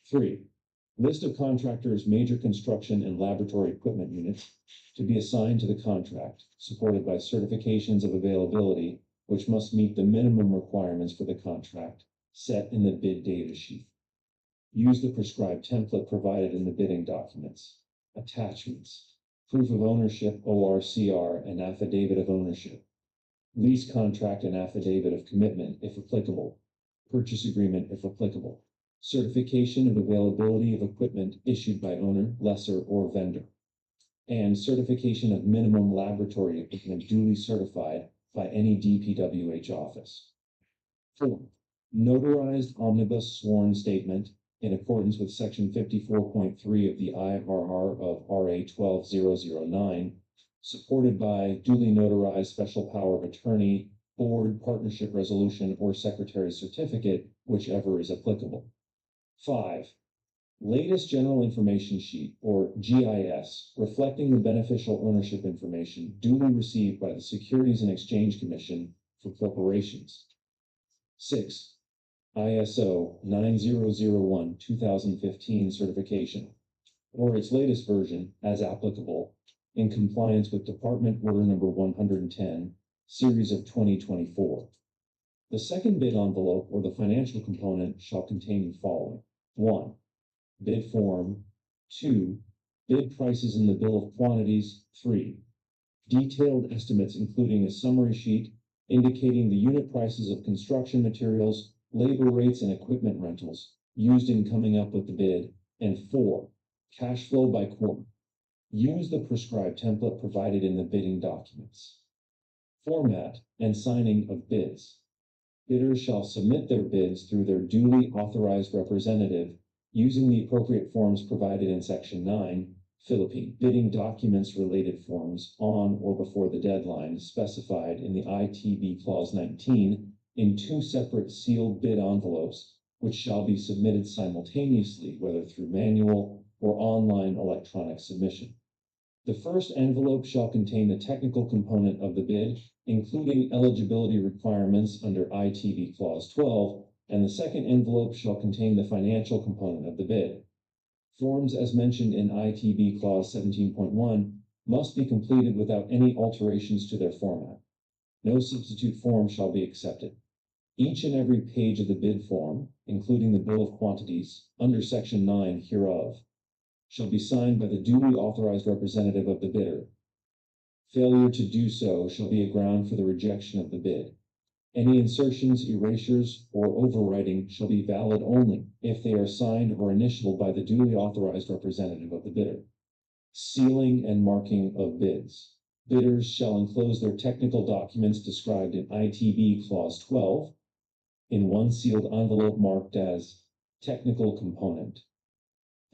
3. List of contractors' major construction and laboratory equipment units to be assigned to the contract, supported by certifications of availability, which must meet the minimum requirements for the contract set in the bid data sheet. Use the prescribed template provided in the bidding documents. attachments, proof of ownership ORCR and affidavit of ownership, lease contract and affidavit of commitment if applicable, purchase agreement if applicable, certification of availability of equipment issued by owner, lessor, or vendor, and certification of minimum laboratory equipment duly certified by any DPWH office. 4. Notarized omnibus sworn statement in accordance with Section 54.3 of the IRR of RA 12009, supported by duly notarized special power of attorney, board, partnership resolution, or secretary's certificate, whichever is applicable. 5. Latest General Information Sheet, or GIS, reflecting the beneficial ownership information duly received by the Securities and Exchange Commission for corporations. 6. ISO 9001-2015 certification, or its latest version, as applicable, in compliance with Department Order Number 110, Series of 2024. The second bid envelope, or the financial component, shall contain the following. 1. Bid form. 2. Bid prices in the bill of quantities. 3. Detailed estimates including a summary sheet indicating the unit prices of construction materials, labor rates, and equipment rentals used in coming up with the bid. And 4. Cash flow by quarter. Use the prescribed template provided in the bidding documents. Format and signing of bids. Bidders shall submit their bids through their duly authorized representative using the appropriate forms provided in Section 9, Philippine bidding documents related forms on or before the deadline specified in the ITB Clause 19 in 2 separate sealed bid envelopes, which shall be submitted simultaneously, whether through manual or online electronic submission. The first envelope shall contain the technical component of the bid, including eligibility requirements under ITB Clause 12, and the second envelope shall contain the financial component of the bid. Forms as mentioned in ITB Clause 17.1 must be completed without any alterations to their format. No substitute form shall be accepted. Each and every page of the bid form, including the bill of quantities, under Section 9 hereof, shall be signed by the duly authorized representative of the bidder. Failure to do so shall be a ground for the rejection of the bid. Any insertions, erasures, or overwriting shall be valid only if they are signed or initialed by the duly authorized representative of the bidder. Sealing and marking of bids. Bidders shall enclose their technical documents described in ITB Clause 12 in one sealed envelope marked as technical component,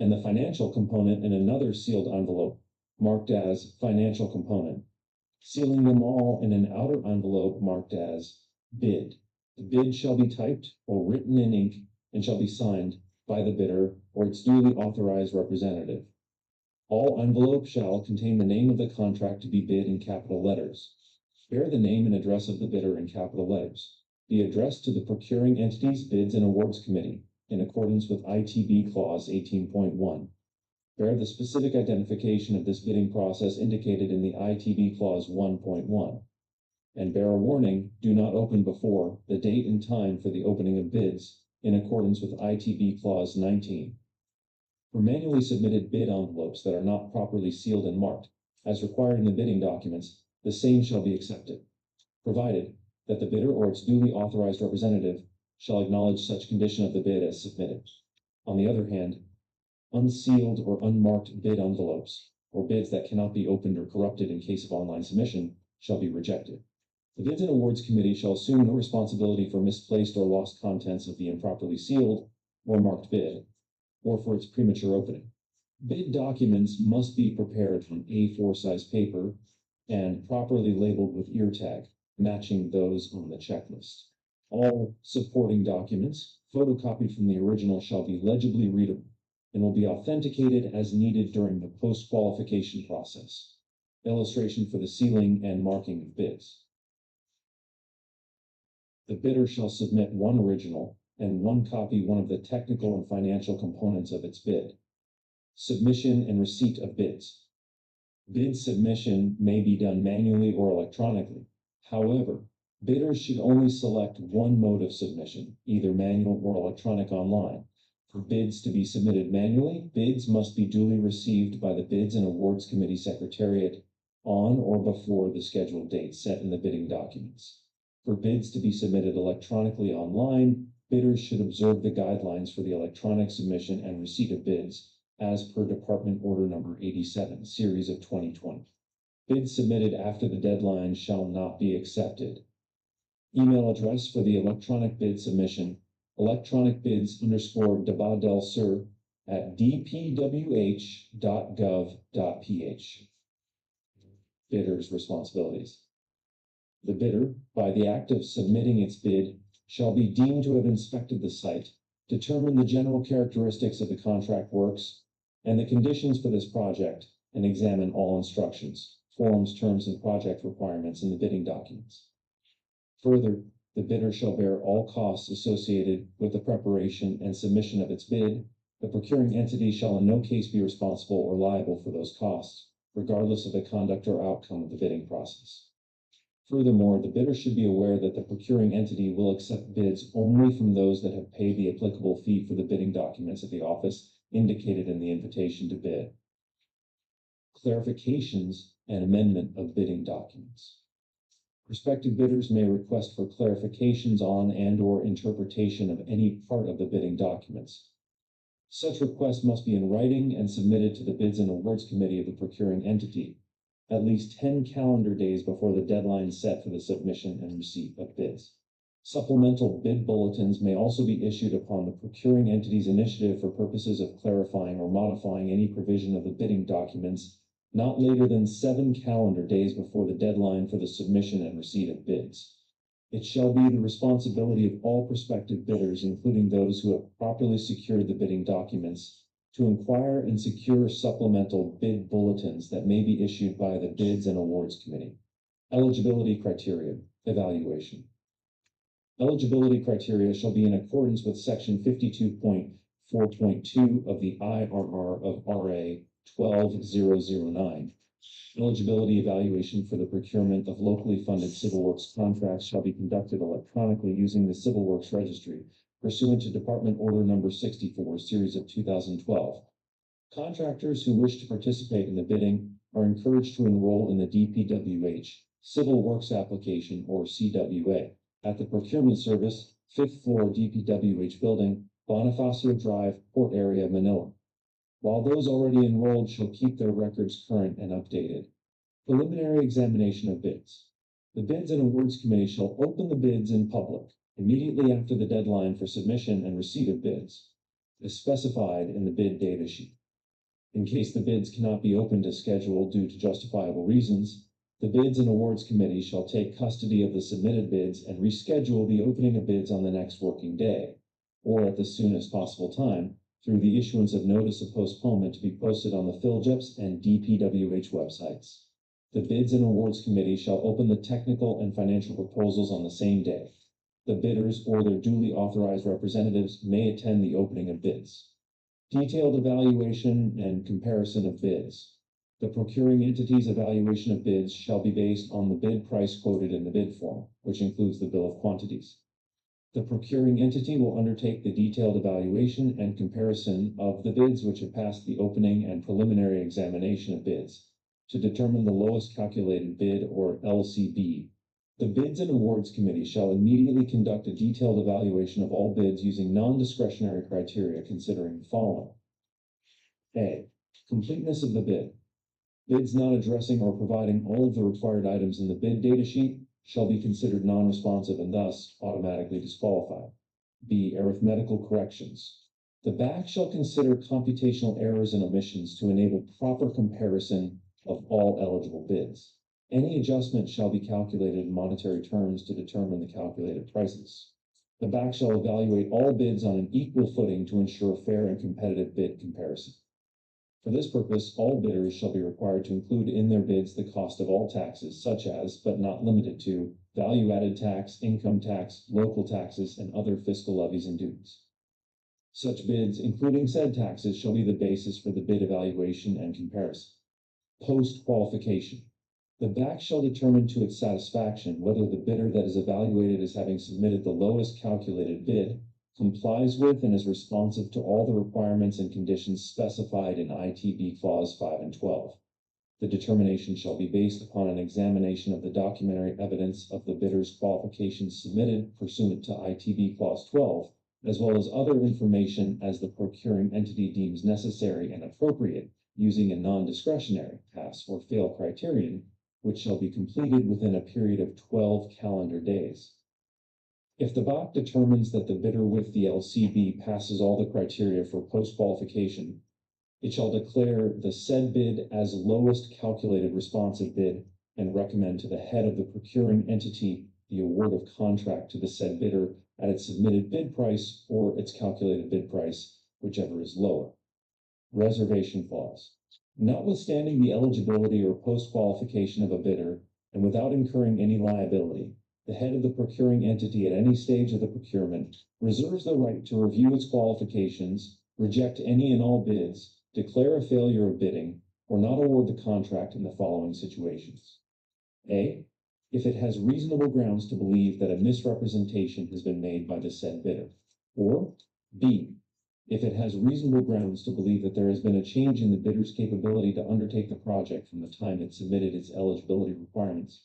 and the financial component in another sealed envelope marked as financial component, sealing them all in an outer envelope marked as bid. The bid shall be typed or written in ink and shall be signed by the bidder or its duly authorized representative. All envelopes shall contain the name of the contract to be bid in capital letters. Bear the name and address of the bidder in capital letters. Be addressed to the procuring entity's bids and awards committee in accordance with ITB Clause 18.1. Bear the specific identification of this bidding process indicated in the ITB Clause 1.1. And bear a warning, do not open before the date and time for the opening of bids in accordance with ITB Clause 19. For manually submitted bid envelopes that are not properly sealed and marked, as required in the bidding documents, the same shall be accepted, provided that the bidder or its duly authorized representative shall acknowledge such condition of the bid as submitted. On the other hand, unsealed or unmarked bid envelopes, or bids that cannot be opened or corrupted in case of online submission, shall be rejected. The Bids and Awards Committee shall assume no responsibility for misplaced or lost contents of the improperly sealed or marked bid, or for its premature opening. Bid documents must be prepared from A4 size paper and properly labeled with ear tag, matching those on the checklist. All supporting documents, photocopied from the original, shall be legibly readable and will be authenticated as needed during the post-qualification process. Illustration for the sealing and marking of bids. The bidder shall submit one original and one copy one of the technical and financial components of its bid. Submission and receipt of bids. Bid submission may be done manually or electronically. However, bidders should only select one mode of submission, either manual or electronic online, For bids to be submitted manually, bids must be duly received by the Bids and Awards Committee Secretariat on or before the scheduled date set in the bidding documents. For bids to be submitted electronically online, bidders should observe the guidelines for the electronic submission and receipt of bids as per Department Order Number 87, Series of 2020. Bids submitted after the deadline shall not be accepted. Email address for the electronic bid submission: electronicbids_Davao del Sur at dpwh.gov.ph. Bidders' responsibilities. The bidder, by the act of submitting its bid, shall be deemed to have inspected the site, determined the general characteristics of the contract works and the conditions for this project, and examine all instructions, forms, terms, and project requirements in the bidding documents. Further, the bidder shall bear all costs associated with the preparation and submission of its bid. The procuring entity shall in no case be responsible or liable for those costs, regardless of the conduct or outcome of the bidding process. Furthermore, the bidder should be aware that the procuring entity will accept bids only from those that have paid the applicable fee for the bidding documents at the office indicated in the invitation to bid. Clarifications and amendment of bidding documents. Prospective bidders may request for clarifications on and/or interpretation of any part of the bidding documents. Such requests must be in writing and submitted to the Bids and Awards Committee of the procuring entity at least 10 calendar days before the deadline set for the submission and receipt of bids. Supplemental bid bulletins may also be issued upon the procuring entity's initiative for purposes of clarifying or modifying any provision of the bidding documents not later than 7 calendar days before the deadline for the submission and receipt of bids. It shall be the responsibility of all prospective bidders, including those who have properly secured the bidding documents, to inquire and secure supplemental bid bulletins that may be issued by the Bids and Awards Committee. Eligibility criteria, evaluation. Eligibility criteria shall be in accordance with Section 52.4.2 of the IRR of RA 12009. Eligibility evaluation for the procurement of locally funded civil works contracts shall be conducted electronically using the Civil Works Registry pursuant to Department Order Number 64, Series of 2012. Contractors who wish to participate in the bidding are encouraged to enroll in the DPWH Civil Works Application, or CWA, at the Procurement Service, 5th floor DPWH Building, Bonifacio Drive, Port Area, Manila. While those already enrolled shall keep their records current and updated. Preliminary examination of bids. The Bids and Awards Committee shall open the bids in public immediately after the deadline for submission and receipt of bids, as specified in the bid data sheet. In case the bids cannot be opened as scheduled due to justifiable reasons, the Bids and Awards Committee shall take custody of the submitted bids and reschedule the opening of bids on the next working day, or at the soonest possible time, through the issuance of notice of postponement to be posted on the PhilJEPS and DPWH websites. The Bids and Awards Committee shall open the technical and financial proposals on the same day. The bidders or their duly authorized representatives may attend the opening of bids. Detailed evaluation and comparison of bids. The procuring entity's evaluation of bids shall be based on the bid price quoted in the bid form, which includes the bill of quantities. The procuring entity will undertake the detailed evaluation and comparison of the bids which have passed the opening and preliminary examination of bids to determine the lowest calculated bid, or LCB. The Bids and Awards Committee shall immediately conduct a detailed evaluation of all bids using non-discretionary criteria considering the following. A. Completeness of the bid. Bids not addressing or providing all of the required items in the bid data sheet shall be considered non-responsive and thus automatically disqualified. B. Arithmetical corrections. The BAC shall consider computational errors and omissions to enable proper comparison of all eligible bids. Any adjustment shall be calculated in monetary terms to determine the calculated prices. The BAC shall evaluate all bids on an equal footing to ensure fair and competitive bid comparison. For this purpose, all bidders shall be required to include in their bids the cost of all taxes, such as, but not limited to, value-added tax, income tax, local taxes, and other fiscal levies and duties. Such bids, including said taxes, shall be the basis for the bid evaluation and comparison. Post-qualification. The BAC shall determine to its satisfaction whether the bidder that is evaluated as having submitted the lowest calculated bid complies with and is responsive to all the requirements and conditions specified in ITB Clause 5 and 12. The determination shall be based upon an examination of the documentary evidence of the bidder's qualifications submitted pursuant to ITB Clause 12, as well as other information as the procuring entity deems necessary and appropriate, using a non-discretionary pass or fail criterion, which shall be completed within a period of 12 calendar days. If the BOC determines that the bidder with the LCB passes all the criteria for post-qualification, it shall declare the said bid as lowest calculated responsive bid and recommend to the head of the procuring entity the award of contract to the said bidder at its submitted bid price or its calculated bid price, whichever is lower. Reservation clause. Notwithstanding the eligibility or post-qualification of a bidder, and without incurring any liability, the head of the procuring entity at any stage of the procurement reserves the right to review its qualifications, reject any and all bids, declare a failure of bidding, or not award the contract in the following situations. A. If it has reasonable grounds to believe that a misrepresentation has been made by the said bidder. Or B. If it has reasonable grounds to believe that there has been a change in the bidder's capability to undertake the project from the time it submitted its eligibility requirements.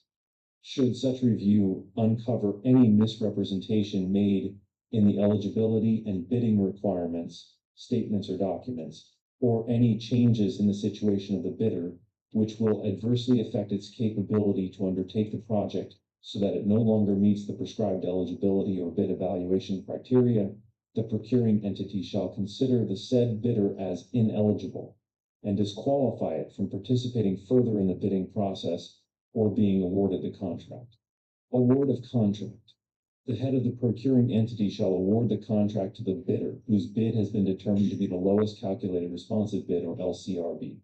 Should such review uncover any misrepresentation made in the eligibility and bidding requirements, statements, or documents, or any changes in the situation of the bidder, which will adversely affect its capability to undertake the project so that it no longer meets the prescribed eligibility or bid evaluation criteria, the procuring entity shall consider the said bidder as ineligible and disqualify it from participating further in the bidding process or being awarded the contract. Award of contract. The head of the procuring entity shall award the contract to the bidder whose bid has been determined to be the lowest calculated responsive bid, or LCRB.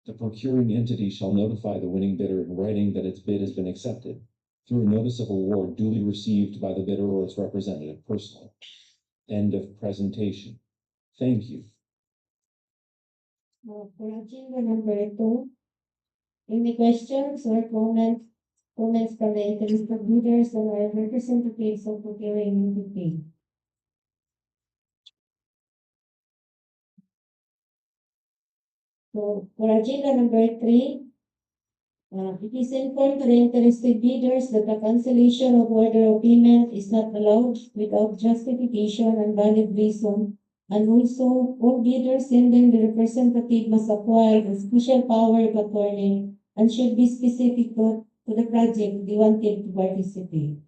The procuring entity shall notify the winning bidder in writing that its bid has been accepted through a notice of award duly received by the bidder or its representative personally. End of presentation. Thank you. For agenda number 2, any questions or comments from the interested bidders or representatives of procuring entity? So for agenda number 3, it is informed to the interested bidders that the cancellation of order of payment is not allowed without justification and valid reason. And also, all bidders sending the representative must acquire a special power of attorney and should be specific to the project they wanted to participate.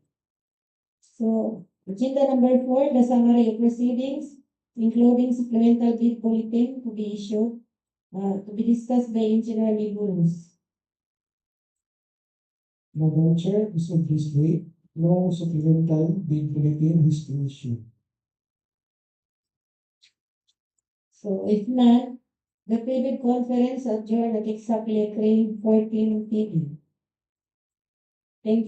So, agenda number 4, the summary of proceedings, including supplemental bid bulletin to be issued, to be discussed by Engineer Miguel. Madam Chair, Mr. President, no supplemental bid bulletin has been issued. So if not, the pre-bid conference adjourned at exactly 3:14 p.m. Thank you.